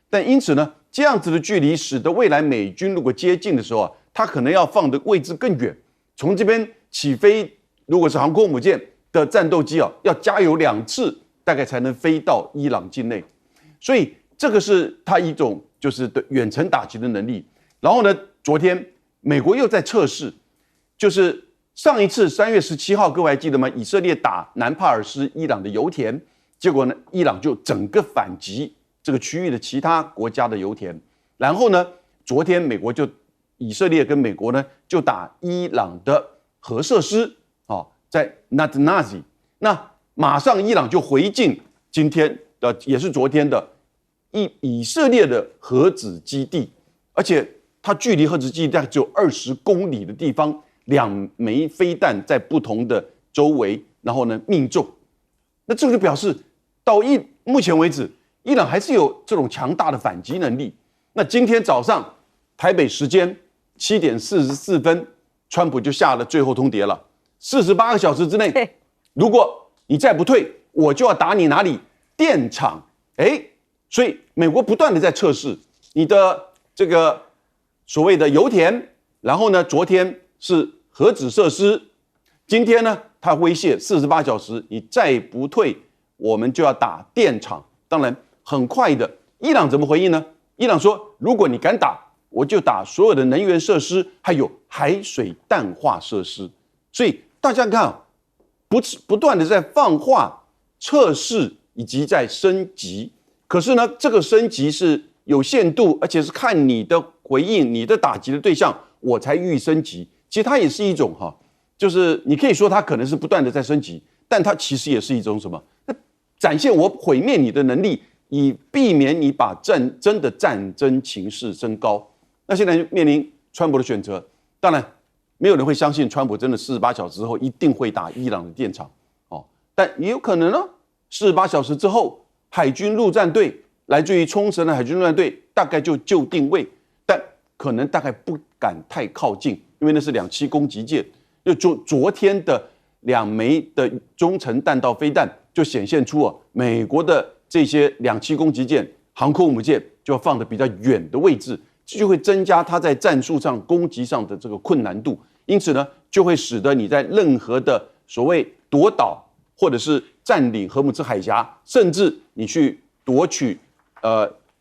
S8: 但因此呢，这样子的距离使得未来美军如果接近的时候它可能要放的位置更远。从这边起飞，如果是航空母舰的战斗机要加油2次，大概才能飞到伊朗境内。所以这个是它一种就是对远程打击的能力。然后呢，昨天美国又在测试，就是上一次3月17号，各位还记得吗？以色列打南帕尔斯伊朗的油田，结果呢，伊朗就整个反击这个区域的其他国家的油田。然后呢，昨天以色列跟美国呢就打伊朗的核设施在 Natanz。那马上伊朗就回敬今天也是昨天的以色列的核子基地，而且它距离核子基地大概只有20公里的地方，2枚飞弹在不同的周围，然后呢命中。那这个就表示到目前为止，伊朗还是有这种强大的反击能力。那今天早上台北时间7点44分，川普就下了最后通牒了，48个小时之内，如果你再不退，我就要打你哪里？电厂。所以美国不断的在测试你的这个所谓的油田，然后呢，昨天是核子设施，今天呢，他威胁48小时，你再不退，我们就要打电厂。当然，很快的，伊朗怎么回应呢？伊朗说，如果你敢打，我就打所有的能源设施，还有海水淡化设施。所以大家看不断的在放话、测试以及在升级。可是呢，这个升级是有限度，而且是看你的回应、你的打击的对象，我才予以升级。其实它也是一种就是你可以说它可能是不断的在升级，但它其实也是一种什么？展现我毁灭你的能力，以避免你把真的战争情势升高。那现在就面临川普的选择，当然没有人会相信川普真的48小时之后一定会打伊朗的电厂，但也有可能呢，48小时之后。海军陆战队来自于冲绳的海军陆战队大概就定位，但可能大概不敢太靠近，因为那是2栖攻击舰。就昨天的2枚的中程弹道飞弹，就显现出美国的这些2栖攻击舰、航空母舰就要放得比较远的位置，这就会增加它在战术上攻击上的这个困难度。因此呢，就会使得你在任何的所谓夺岛或者是占领荷姆兹海峡，甚至你去夺取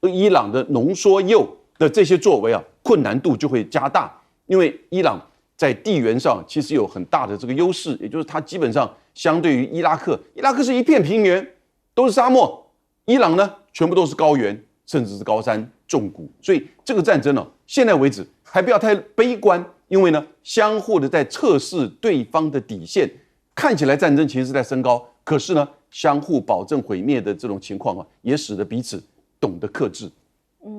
S8: 伊朗的浓缩铀的这些作为啊，困难度就会加大，因为伊朗在地缘上其实有很大的这个优势，也就是它基本上相对于伊拉克是一片平原，都是沙漠，伊朗呢全部都是高原，甚至是高山重谷，所以这个战争呢，现在为止还不要太悲观，因为呢相互的在测试对方的底线，看起来战争其实是在升高，可是呢相互保证毁灭的这种情况啊，也使得彼此懂得克制。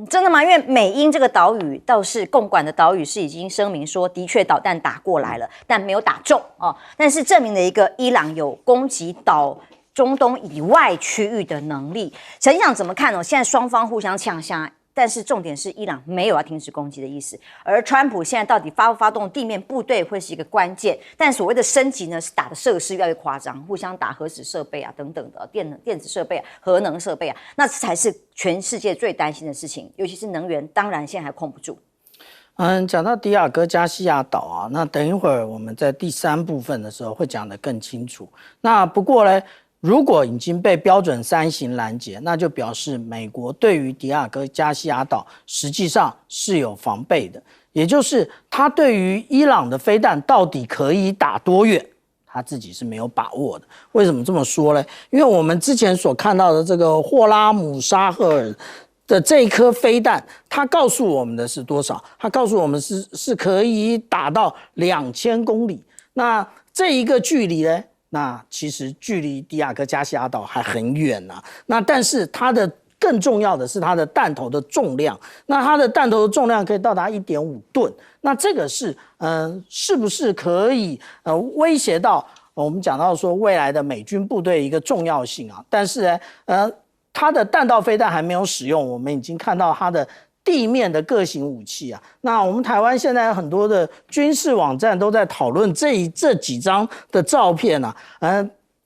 S7: 真的吗？因为美英这个岛屿倒是共管的岛屿是已经声明说，的确导弹打过来了，但没有打中哦。但是证明了一个伊朗有攻击中东以外区域的能力。陈想怎么看哦？现在双方互相呛下，但是重点是伊朗没有要停止攻击的意思，而川普现在到底发不发动地面部队会是一个关键。但所谓的升级呢，是打的设施越来越夸张，互相打核子设备啊等等的电子设备啊、核能设备啊，那这才是全世界最担心的事情，尤其是能源，当然现在还控不住。
S9: 讲到迪亚哥加西亚岛啊，那等一会儿我们在第3部分的时候会讲得更清楚。那不过呢，如果已经被标准3型拦截，那就表示美国对于迪亚哥加西亚岛实际上是有防备的，也就是他对于伊朗的飞弹到底可以打多远，他自己是没有把握的。为什么这么说呢？因为我们之前所看到的这个霍拉姆沙赫尔的这一颗飞弹，它告诉我们的是多少？它告诉我们是可以打到2000公里。那这一个距离呢？那其实距离迪亚哥加西亚岛还很远啊。那但是它的更重要的是它的弹头的重量。那它的弹头的重量可以到达1.5吨。那这个是是不是可以威胁到我们讲到说未来的美军部队一个重要性啊？但是呢它的弹道飞弹还没有使用，我们已经看到它的地面的各型武器啊。那我们台湾现在很多的军事网站都在讨论这几张的照片啊。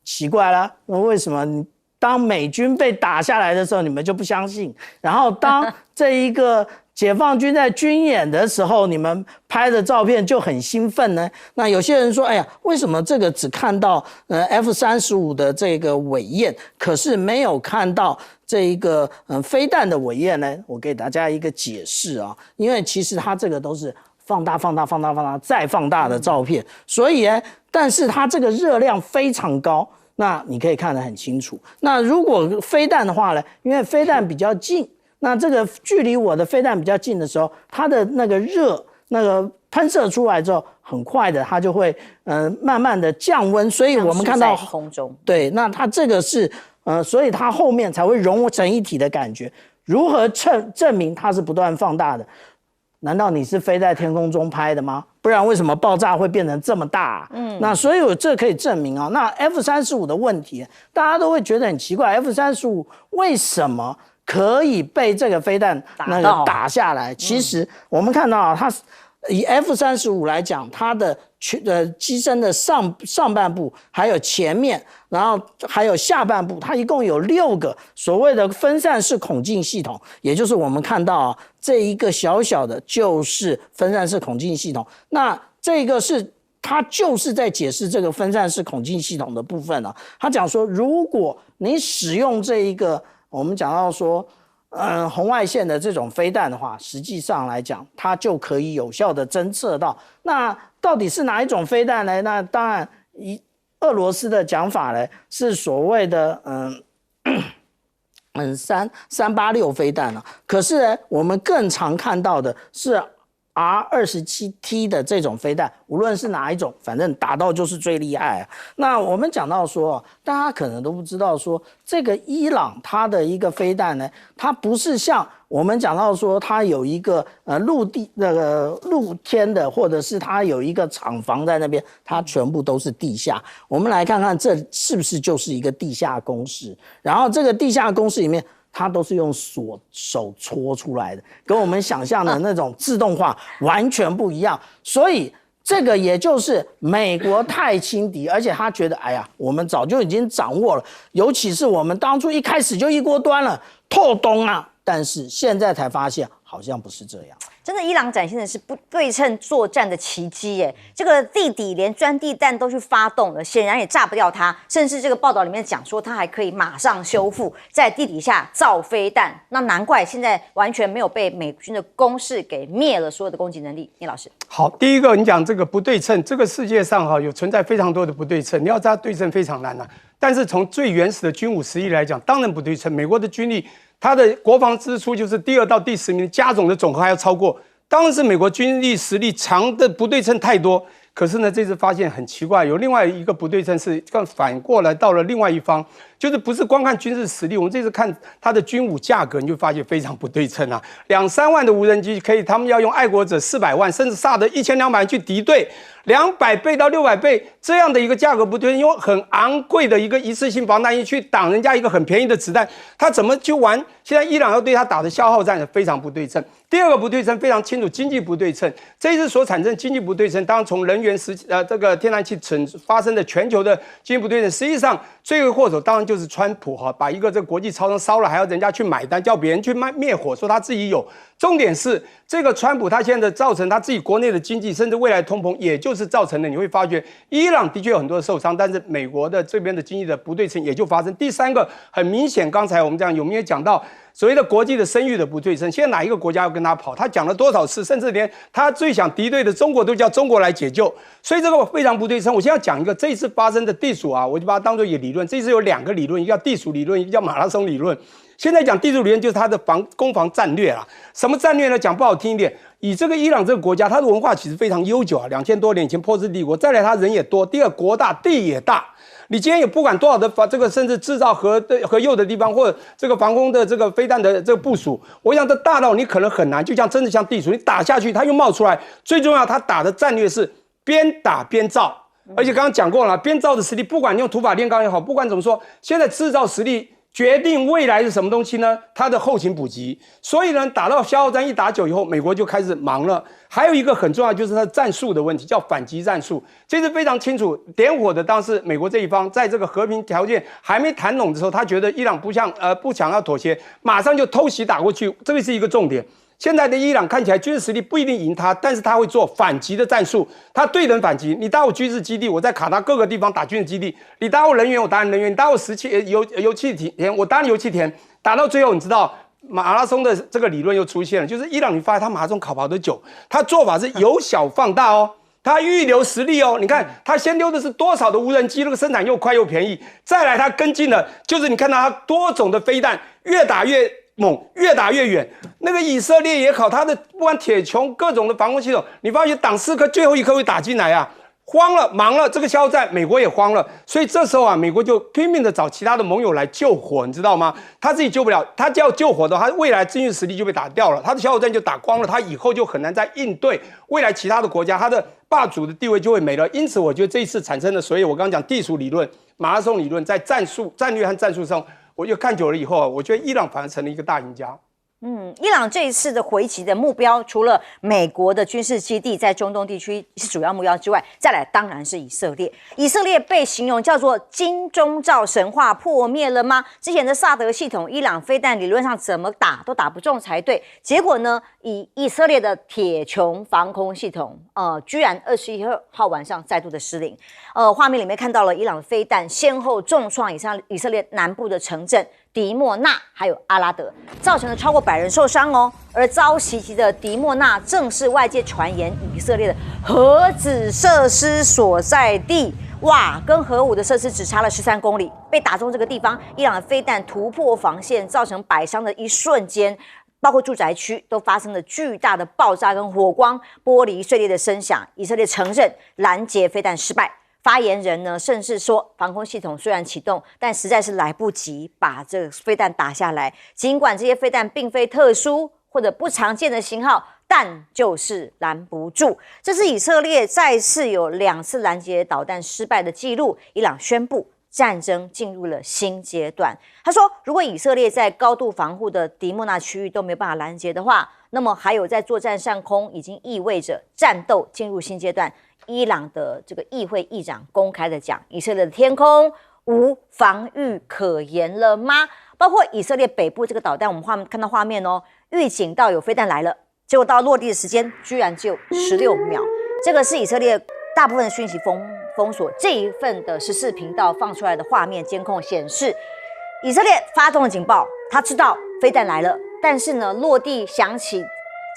S9: 奇怪了，为什么当美军被打下来的时候你们就不相信，然后当这一个解放军在军演的时候你们拍的照片就很兴奋呢？那有些人说，哎呀，为什么这个只看到F-35的这个尾焰，可是没有看到这一个飞弹的尾焰呢？我给大家一个解释啊，因为其实它这个都是放大再放大的照片，所以呢，但是它这个热量非常高，那你可以看得很清楚。那如果飞弹的话呢，因为飞弹比较近，那这个距离我的飞弹比较近的时候，它的那个热那个喷射出来之后，很快的它就会慢慢的降温，所以我们看到
S7: 空中，
S9: 对，那它这个是所以它后面才会融成一体的感觉。如何证明它是不断放大的？难道你是飞在天空中拍的吗？不然为什么爆炸会变成这么大啊？那所以这可以证明啊。那 F-35的问题，大家都会觉得很奇怪 ，F-35为什么可以被这个飞弹打下来？其实我们看到啊，它以 F-35来讲，它的机身的上半部，还有前面，然后还有下半部，它一共有6个所谓的分散式孔径系统，也就是我们看到啊，这一个小小的就是分散式孔径系统。那这个是它就是在解释这个分散式孔径系统的部分啊。他讲说，如果你使用这一个我们讲到说红外线的这种飞弹的话，实际上来讲，它就可以有效的侦测到。那到底是哪一种飞弹呢？那当然，以俄罗斯的讲法呢，是所谓的386飞弹啊。可是呢，我们更常看到的是R-27T 的这种飞弹，无论是哪一种，反正打到就是最厉害啊。那我们讲到说，大家可能都不知道说，这个伊朗它的一个飞弹呢，它不是像我们讲到说，它有一个陆天的，或者是它有一个厂房在那边，它全部都是地下。我们来看看这是不是就是一个地下工事，然后这个地下工事里面，它都是用手戳出来的，跟我们想象的那种自动化完全不一样。所以这个也就是美国太轻敌，而且他觉得，哎呀，我们早就已经掌握了，尤其是我们当初一开始就一锅端了，透东啊。但是现在才发现好像不是这样。
S7: 真的，伊朗展现的是不对称作战的奇迹耶！这个地底连钻地弹都去发动了，显然也炸不掉它。甚至这个报道里面讲说，它还可以马上修复，在地底下造飞弹。那难怪现在完全没有被美军的攻势给灭了所有的攻击能力。聂老师，
S10: 好，第一个你讲这个不对称，这个世界上有存在非常多的不对称，你要它对称非常难但是从最原始的军武实力来讲，当然不对称。美国的军力，它的国防支出就是第2到第10名加总的总和还要超过。当然是美国军力实力强的不对称太多，可是呢，这次发现很奇怪，有另外一个不对称是反过来到了另外一方，就是不是光看军事实力，我们这次看它的军武价格，你就发现非常不对称2-3万的无人机他们要用爱国者400万，甚至萨德1200万去敌对，200倍到600倍这样的一个价格不对称，用很昂贵的一次性防弹衣去挡人家一个很便宜的子弹，他怎么去玩？现在伊朗要对他打的消耗战非常不对称。第二个不对称非常清楚，经济不对称。这一次所产生经济不对称，当然从能源这个天然气发生的全球的经济不对称，实际上罪魁祸首当然就是川普把一个这个国际超商烧了，还要人家去买单，叫别人去灭火，说他自己有。重点是这个川普他现在造成他自己国内的经济，甚至未来通膨，也就是造成了你会发觉伊朗的确有很多的受伤，但是美国的这边的经济的不对称也就发生。第三个很明显，刚才我们有没有讲到所谓的国际的声誉的不对称？现在哪一个国家要跟他跑？他讲了多少次，甚至连他最想敌对的中国都叫中国来解救，所以这个非常不对称。我现在要讲一个这一次发生的地鼠我就把它当作一个理论。这一次有2个理论，一个叫地鼠理论，一个叫马拉松理论。现在讲地鼠理论就是它的攻防战略什么战略呢？讲不好听一点，以这个伊朗这个国家，它的文化其实非常悠久2000多年以前波斯帝国，再来它人也多，第二国大地也大。你今天也不管多少的这个甚至制造核铀的地方，或者这个防空的这个飞弹的这个部署，我想这大到你可能很难，就像真的像地鼠，你打下去它又冒出来。最重要，它打的战略是边打边造，而且刚刚讲过了，边造的实力，不管你用土法炼钢也好，不管怎么说，现在制造实力决定未来是什么东西呢？它的后勤补给。所以呢，打到消耗战一打久以后，美国就开始忙了。还有一个很重要，就是它的战术的问题，叫反击战术。这是非常清楚，点火的当时美国这一方，在这个和平条件还没谈拢的时候，他觉得伊朗不想要妥协，马上就偷袭打过去，这个是一个重点。现在的伊朗看起来军事实力不一定赢他，但是他会做反击的战术，他对等反击。你打我军事基地，我在卡达各个地方打军事基地；你打我人员，我打你人员；你打我油气田，我打你油气田。打到最后，你知道马拉松的这个理论又出现了，就是伊朗你发现他马拉松跑得久，他做法是由小放大他预留实力你看他先溜的是多少的无人机，那个生产又快又便宜，再来他跟进了，就是你看到他多种的飞弹，越打越猛，越打越远。那个以色列也好，他的不管铁穹各种的防空系统，你发现挡4颗，最后1颗会打进来慌了，忙了，这个消耗战，美国也慌了，所以这时候美国就拼命的找其他的盟友来救火，你知道吗？他自己救不了，他要救火的话，他未来军事实力就被打掉了，他的消耗战就打光了，他以后就很难再应对未来其他的国家，他的霸主的地位就会没了。因此，我觉得这一次产生的，所以我刚刚讲地鼠理论、马拉松理论，在战略和战术上，我就看久了以后我觉得伊朗反而成了一个大赢家。
S7: 伊朗这一次的回击的目标，除了美国的军事基地在中东地区是主要目标之外，再来当然是以色列。以色列被形容叫做金钟罩神话破灭了吗？之前的萨德系统，伊朗飞弹理论上怎么打都打不中才对，结果呢，以色列的铁穹防空系统，居然21号晚上再度的失灵。画面里面看到了伊朗的飞弹先后重创以色列南部的城镇迪莫纳还有阿拉德，造成了超过100人受伤而遭袭击的迪莫纳正是外界传言以色列的核子设施所在地。哇，跟核武的设施只差了13公里，被打中这个地方，伊朗的飞弹突破防线，造成百伤的一瞬间，包括住宅区都发生了巨大的爆炸跟火光，玻璃碎裂的声响。以色列承认拦截飞弹失败。发言人呢，甚至说防空系统虽然启动，但实在是来不及把这个飞弹打下来。尽管这些飞弹并非特殊或者不常见的型号，但就是拦不住。这是以色列再次有2次拦截导弹失败的记录。伊朗宣布战争进入了新阶段。他说，如果以色列在高度防护的迪莫纳区域都没有办法拦截的话，那么还有在作战上空已经意味着战斗进入新阶段。伊朗的这个议会议长公开的讲，以色列的天空无防御可言了吗？包括以色列北部这个导弹，我们看到画面哦，预警到有飞弹来了，结果到落地的时间居然只有16秒。这个是以色列大部分的讯息封锁，这一份的14频道放出来的画面监控显示，以色列发动了警报，他知道飞弹来了，但是呢，落地响起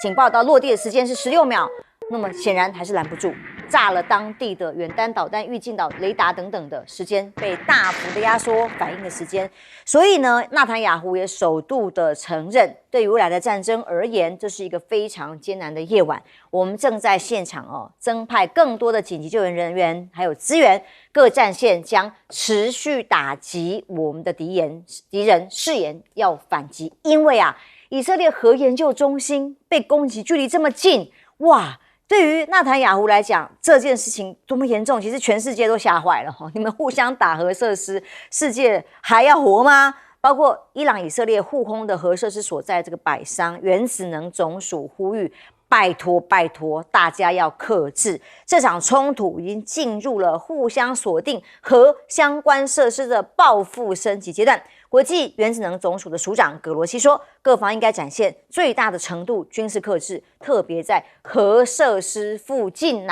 S7: 警报到落地的时间是16秒，那么显然还是拦不住，炸了当地的远端导弹、预警导、雷达等等的时间被大幅的压缩反应的时间。所以呢，纳坦雅胡也首度的承认，对于未来的战争而言，这是一个非常艰难的夜晚。我们正在现场增派更多的紧急救援人员还有资源，各战线将持续打击我们的敌人，誓言要反击。因为以色列核研究中心被攻击距离这么近，哇！对于纳坦雅胡来讲，这件事情多么严重，其实全世界都吓坏了。你们互相打核设施，世界还要活吗？包括伊朗、以色列互轰的核设施所在这个百商原子能总署呼吁，拜托，大家要克制。这场冲突已经进入了互相锁定核相关设施的报复升级阶段。国际原子能总署的署长葛罗西说，各方应该展现最大的程度军事克制，特别在核设施附近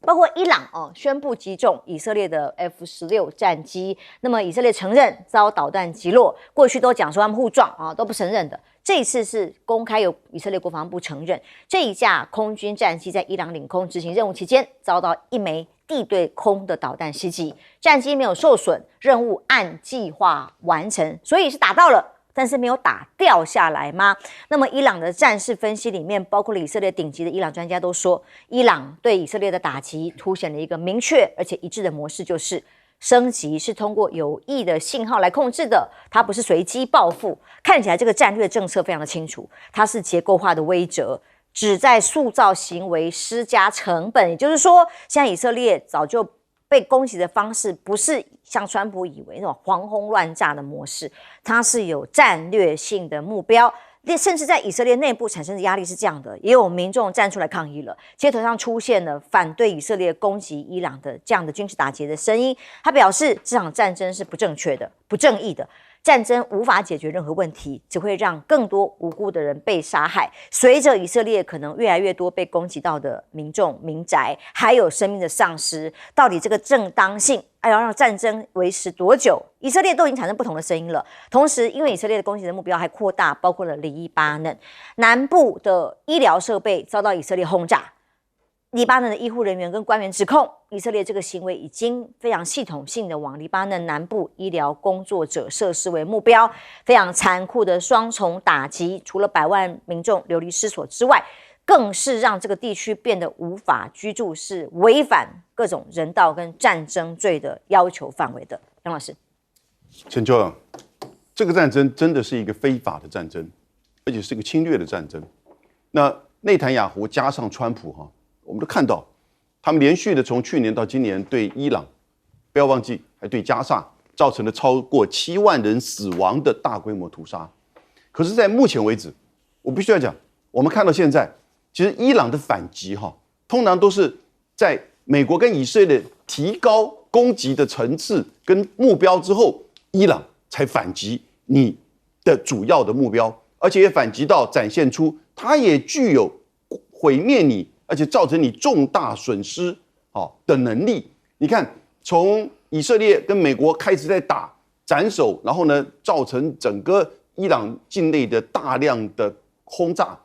S7: 包括伊朗宣布击中以色列的 F-16战机，那么以色列承认遭导弹击落，过去都讲说他们互撞都不承认的。这一次是公开由以色列国防部承认，这一架空军战机在伊朗领空执行任务期间，遭到一枚地对空的导弹袭击，战机没有受损，任务按计划完成，所以是打到了，但是没有打掉下来吗？那么伊朗的战事分析里面，包括了以色列顶级的伊朗专家都说，伊朗对以色列的打击凸显了一个明确而且一致的模式，就是升级是通过有意的信号来控制的，它不是随机报复。看起来这个战略政策非常的清楚，它是结构化的威慑，旨在塑造行为施加成本。也就是说，现在以色列早就被攻击的方式不是像川普以为那种狂轰乱炸的模式，它是有战略性的目标。甚至在以色列内部产生的压力是这样的，也有民众站出来抗议了，街头上出现了反对以色列攻击伊朗的这样的军事打击的声音。他表示，这场战争是不正确的、不正义的，战争无法解决任何问题，只会让更多无辜的人被杀害。随着以色列可能越来越多被攻击到的民众、民宅，还有生命的丧失，到底这个正当性要让战争维持多久？以色列都已经产生不同的声音了。同时，因为以色列的攻击的目标还扩大，包括了黎巴嫩南部的医疗设备遭到以色列轰炸。黎巴嫩的医护人员跟官员指控，以色列这个行为已经非常系统性的往黎巴嫩南部医疗工作者设施为目标，非常残酷的双重打击，除了100万民众流离失所之外，更是让这个地区变得无法居住，是违反各种人道跟战争罪的要求范围的。杨老师，
S8: 陈秋阳，这个战争真的是一个非法的战争，而且是一个侵略的战争。那内塔尼亚胡加上川普我们都看到，他们连续的从去年到今年对伊朗，不要忘记还对加沙造成了超过7万人死亡的大规模屠杀。可是，在目前为止，我必须要讲，我们看到现在，其实伊朗的反击通常都是在美国跟以色列提高攻击的层次跟目标之后，伊朗才反击你的主要的目标，而且也反击到展现出它也具有毁灭你，而且造成你重大损失的能力。你看，从以色列跟美国开始在打斩首，然后呢，造成整个伊朗境内的大量的轰炸。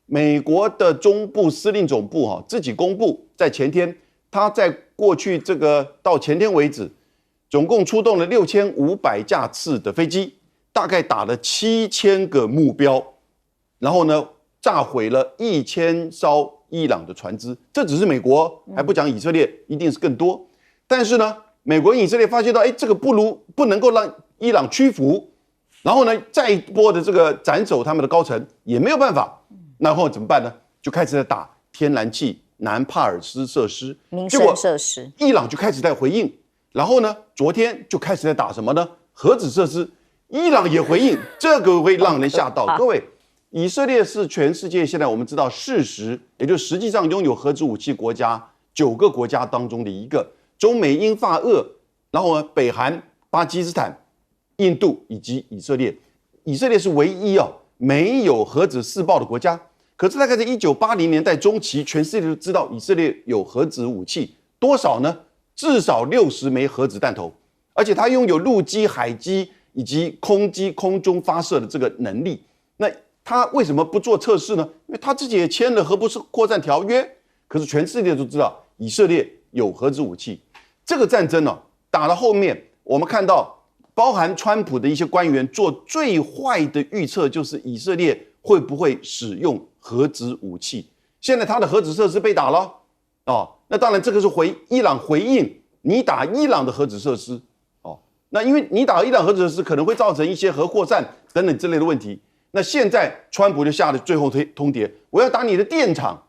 S8: 美国的中部司令总部自己公布，在前天，他在过去这个到前天为止，总共出动了6500架次的飞机，大概打了7000个目标，然后呢，炸毁了1000艘伊朗的船只。这只是美国，还不讲以色列，一定是更多。但是呢，美国跟以色列发现到，这个不能够让伊朗屈服，然后呢，再一波的这个斩首他们的高层也没有办法。然后怎么办呢？就开始在打天然气南帕尔斯设施、
S7: 民生设施，
S8: 伊朗就开始在回应。然后呢，昨天就开始在打什么呢？核子设施，伊朗也回应，这个会让人吓到。各位，以色列是全世界现在我们知道事实，也就实际上拥有核子武器国家9个国家当中的一个，中美英法俄，然后呢，北韩、巴基斯坦印度以及以色列。以色列是唯一没有核子试爆的国家。可是大概在1980年代中期，全世界都知道以色列有核子武器，多少呢？至少60枚核子弹头，而且它拥有陆基、海基以及空基空中发射的这个能力。那它为什么不做测试呢？因为它自己也签了核不扩散条约。可是全世界都知道以色列有核子武器。这个战争打到后面，我们看到包含川普的一些官员做最坏的预测，就是以色列会不会使用核子武器。现在他的核子设施被打了那当然这个是伊朗回应你打伊朗的核子设施那因为你打伊朗核子设施可能会造成一些核扩散等等之类的问题。那现在川普就下了最后通牒，我要打你的电厂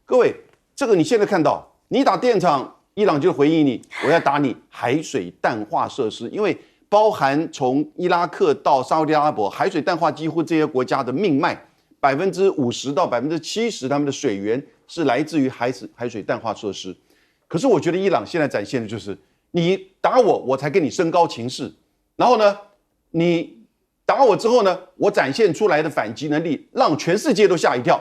S8: 各位，这个你现在看到，你打电厂，伊朗就回应你，我要打你海水淡化设施，因为包含从伊拉克到沙特阿拉伯，海水淡化几乎这些国家的命脉，50%到70%他们的水源是来自于海水淡化设施。可是我觉得伊朗现在展现的就是你打我，我才跟你升高情势，然后呢，你打我之后呢，我展现出来的反击能力让全世界都吓一跳，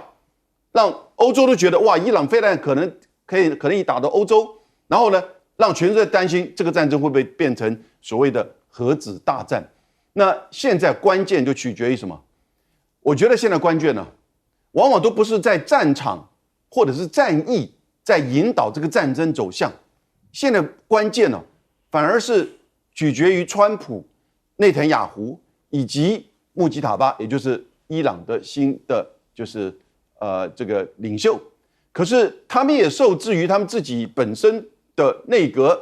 S8: 让欧洲都觉得哇，伊朗飞弹可能以打到欧洲，然后呢，让全世界担心这个战争会不会变成所谓的核子大战。那现在关键就取决于什么？我觉得现在关键呢，往往都不是在战场或者是战役在引导这个战争走向，现在关键呢，反而是取决于川普、内塔尼亚胡以及穆吉塔巴，也就是伊朗的新的就是这个领袖。可是他们也受制于他们自己本身的内阁、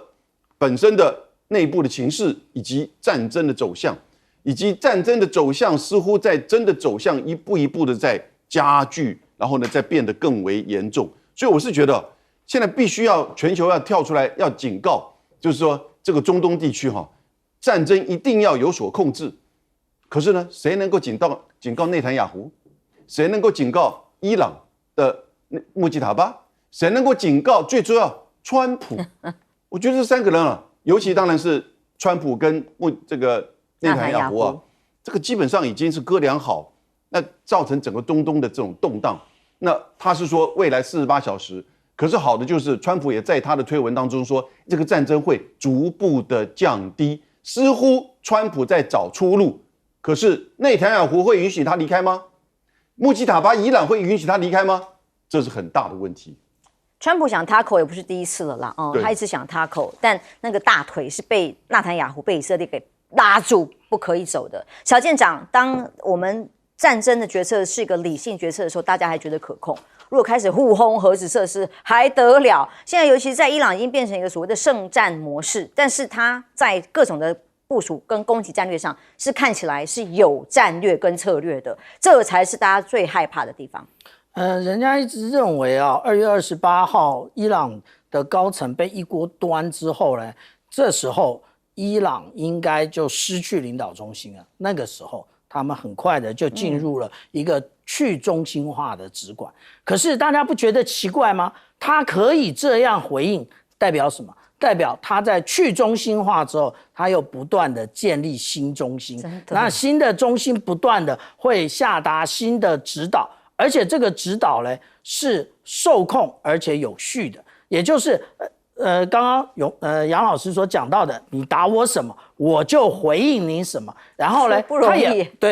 S8: 本身的内部的情势，以及战争的走向，以及战争的走向似乎在真的走向一步一步的在加剧，然后呢再变得更为严重。所以我是觉得现在必须要全球要跳出来要警告，就是说这个中东地区战争一定要有所控制。可是呢，谁能够警告内塔尼亚胡？谁能够警告伊朗的穆吉塔巴？谁能够警告最重要川普？我觉得这三个人尤其当然是川普跟这个内塔尼亚胡这个基本上已经是割良好，那造成整个中东的这种动荡。那他是说未来48小时，可是好的就是川普也在他的推文当中说，这个战争会逐步的降低，似乎川普在找出路。可是内塔尼亚胡会允许他离开吗？穆吉塔巴伊朗会允许他离开吗？这是很大的问题。
S7: 川普想Taco也不是第一次了啦，他一直想Taco，但那个大腿是被纳坦雅胡被以色列给拉住，不可以走的。小舰长，当我们战争的决策是一个理性决策的时候，大家还觉得可控。如果开始互轰核子设施，还得了？现在尤其是在伊朗已经变成一个所谓的圣战模式，但是它在各种的部署跟攻击战略上是看起来是有战略跟策略的，这才是大家最害怕的地方。
S9: 人家一直认为2月28号伊朗的高层被一锅端之后呢，这时候伊朗应该就失去领导中心了。那个时候他们很快的就进入了一个去中心化的直管。可是大家不觉得奇怪吗？他可以这样回应，代表什么？代表他在去中心化之后，他又不断的建立新中心，那新的中心不断的会下达新的指导，而且这个指导呢是受控而且有序的，也就是刚刚杨老师所讲到的，你打我什么，我就回应你什么。然后呢，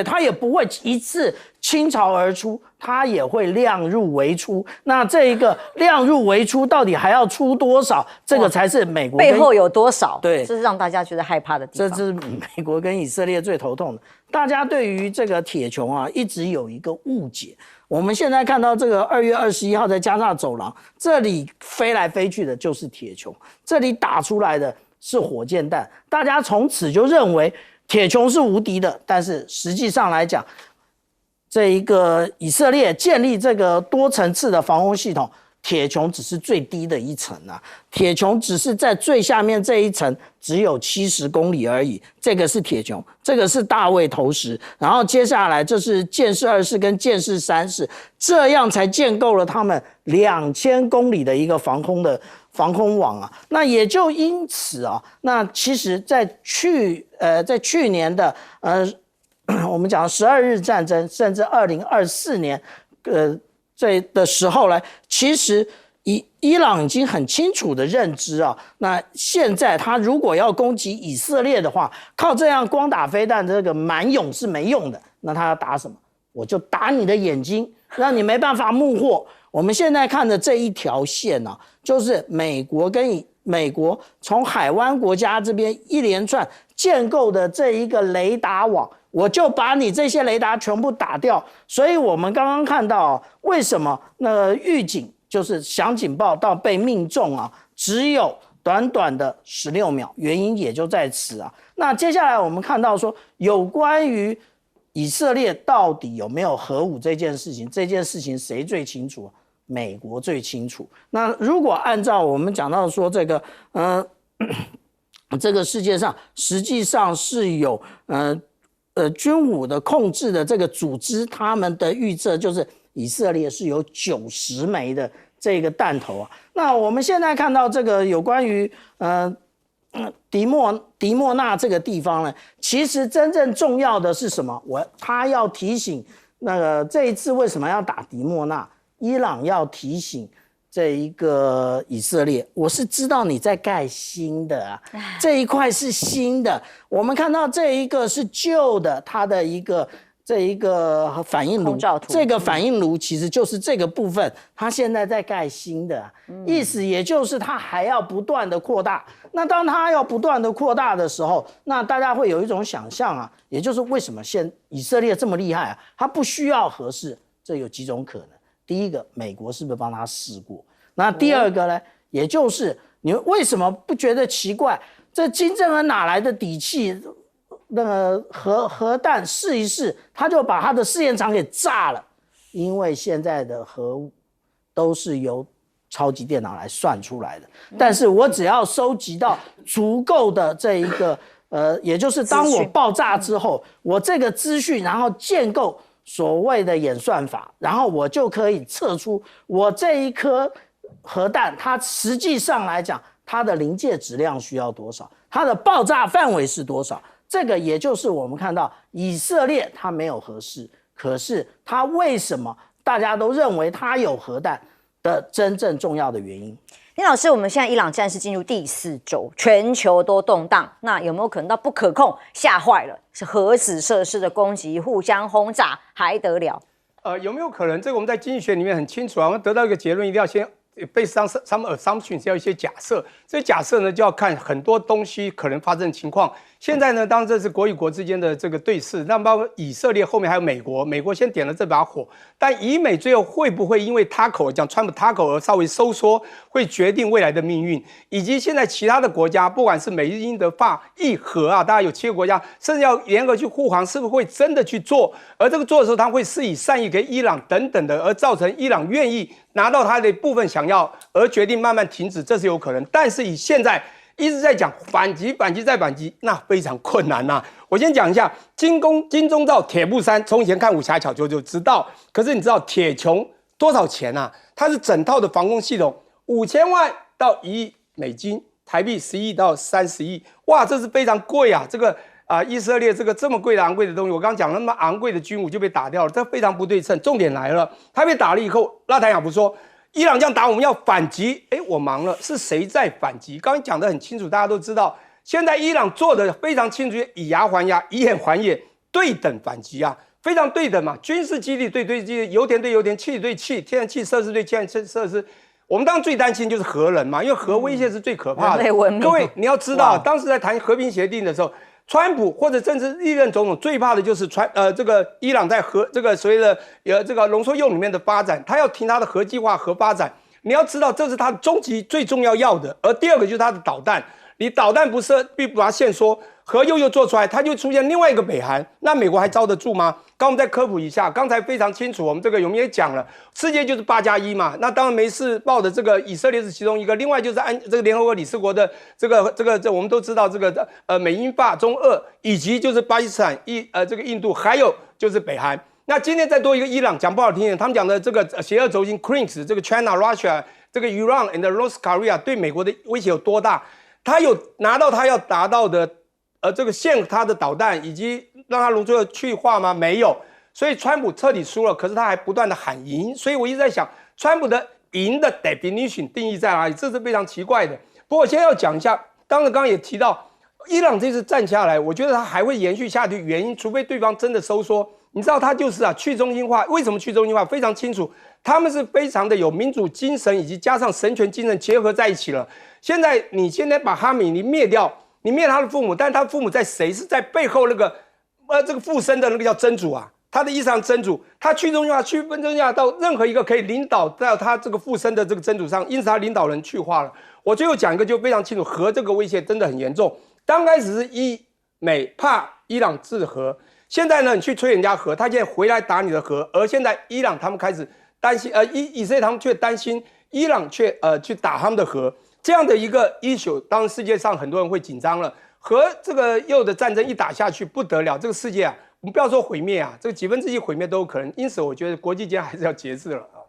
S9: 他也不会一次倾巢而出，他也会量入为出。那这一个量入为出，到底还要出多少？这个才是美国
S7: 背后有多少？
S9: 对，
S7: 这是让大家觉得害怕的地方。
S9: 这是美国跟以色列最头痛的。大家对于这个铁穹一直有一个误解。我们现在看到这个2月21号在加萨走廊，这里飞来飞去的就是铁穹，这里打出来的是火箭弹，大家从此就认为铁穹是无敌的。但是实际上来讲，这一个以色列建立这个多层次的防空系统，铁穹只是最低的一层啊，铁穹只是在最下面这一层，只有70公里而已。这个是铁穹，这个是大卫投石，然后接下来这是箭式2式跟箭式3式，这样才建构了他们2000公里的一个防空的防空网啊。那也就因此啊，那其实在去年的我们讲12日战争，甚至2024年这的时候呢，其实伊朗已经很清楚的认知啊，那现在他如果要攻击以色列的话，靠这样光打飞弹的这个蛮勇是没用的。那他要打什么？我就打你的眼睛，让你没办法目获。我们现在看的这一条线呢，就是美国从海湾国家这边一连串建构的这一个雷达网，我就把你这些雷达全部打掉。所以我们刚刚看到为什么那个预警就是响警报到被命中啊，只有短短的16秒，原因也就在此啊。那接下来我们看到说，有关于以色列到底有没有核武这件事情谁最清楚？美国最清楚。那如果按照我们讲到说这个这个世界上实际上是有军武的控制的这个组织，他们的预测就是以色列是有90枚的这个弹头啊。那我们现在看到这个有关于迪莫纳这个地方呢，其实真正重要的是什么？他要提醒那个这一次为什么要打迪莫纳？伊朗要提醒这一个以色列，我是知道你在盖新的啊，这一块是新的。我们看到这一个是旧的，它的这一个反应炉，这个反应炉其实就是这个部分，它现在在盖新的，意思也就是它还要不断的扩大。那当它要不断的扩大的时候，那大家会有一种想象啊，也就是为什么以色列这么厉害啊？它不需要核试，这有几种可能。第一个，美国是不是帮他试过？那第二个呢，也就是你为什么不觉得奇怪？这金正恩哪来的底气？那个核弹试一试，他就把他的试验场给炸了。因为现在的核武都是由超级电脑来算出来的，但是我只要收集到足够的这一个也就是当我爆炸之后，我这个资讯，然后建构所谓的演算法，然后我就可以测出我这一颗核弹，它实际上来讲，它的临界质量需要多少，它的爆炸范围是多少。这个也就是我们看到以色列它没有核试，可是它为什么大家都认为它有核弹的真正重要的原因。
S7: 林老师，我们现在伊朗战事进入第4周，全球都动荡，那有没有可能到不可控，吓坏了？是核子设施的攻击，互相轰炸，还得了？
S10: 有没有可能？这个我们在经济学里面很清楚啊，我们得到一个结论，一定要先based on some assumptions， 要一些假设。这些假设呢，就要看很多东西可能发生的情况。现在呢，当然这是国与国之间的这个对峙，那包括以色列后面还有美国，美国先点了这把火，但以美最后会不会因为他口讲川普他口而稍微收缩，会决定未来的命运，以及现在其他的国家，不管是美日英德法意核啊，大概有7个国家，甚至要联合去护航，是不是会真的去做？而这个做的时候，他会施以善意给伊朗等等的，而造成伊朗愿意拿到他的部分想要，而决定慢慢停止，这是有可能。但是以现在一直在讲反击、反击再反击，那非常困难呐。我先讲一下金钟罩铁布衫，从以前看武侠小说就知道。可是你知道铁穹多少钱啊？它是整套的防空系统，5000万到1亿美金，台币10亿到30亿，哇，这是非常贵啊！这个以色列这个这么贵的昂贵的东西，我刚刚讲了，那么昂贵的军武就被打掉了，这非常不对称。重点来了，他被打了以后，拉坦雅夫说，伊朗这样打我们要反击，我忙了，是谁在反击？刚刚讲得很清楚，大家都知道，现在伊朗做的非常清楚，以牙还牙，以眼还眼，对等反击啊，非常对等嘛，军事基地对基地，油田对油田，气体对气，天然气设施对天然气设施。我们当然最担心就是核能嘛，因为核威胁是最可怕的。各位你要知道，当时在谈和平协定的时候，川普或者甚至历任总统最怕的就是这个伊朗在这个所谓的这个浓缩铀里面的发展，他要停他的核计划、核发展。你要知道，这是他终极最重要的。而第二个就是他的导弹，你导弹不是必不把它限缩，核铀又做出来，它就出现另外一个北韩，那美国还遭得住吗？刚我们再科普一下，刚才非常清楚，我们这个有没有讲了？世界就是8+1嘛，那当然梅事报的这个以色列是其中一个，另外就是这个联合国理事国的这我们都知道这个美英法中俄，以及就是巴基斯坦这个印度，还有就是北韩。那今天再多一个伊朗，讲不好听点，他们讲的这个邪恶轴心 Crimps， 这个 China、Russia， 这个 Iran and North Korea 对美国的威胁有多大？他有拿到他要达到的，这个限他的导弹以及让他最后去化吗？没有，所以川普彻底输了，可是他还不断的喊赢，所以我一直在想，川普的赢的 definition 定义在哪里？这是非常奇怪的。不过我现在要讲一下，当然刚刚也提到，伊朗这次站下来，我觉得他还会延续下去，原因除非对方真的收缩。你知道他就是去中心化，为什么去中心化？非常清楚，他们是非常的有民主精神，以及加上神权精神结合在一起了。你现在把哈米尼灭掉，你灭他的父母，但是他父母在谁？是在背后那个这个附身的那个叫真主啊，他的意思上真主，他去中心化、去分中心化到任何一个可以领导到他这个附身的这个真主上，因此他领导人去化了。我最后讲一个就非常清楚，核这个威胁真的很严重。刚开始是美怕伊朗制核。现在呢，你去吹人家核，他现在回来打你的核，而现在伊朗他们开始担心，以色列他们却担心伊朗却去打他们的核，这样的一个issue，当然世界上很多人会紧张了。核这个又的战争一打下去不得了，这个世界啊，我们不要说毁灭啊，这个1/几毁灭都有可能。因此，我觉得国际间还是要节制了啊。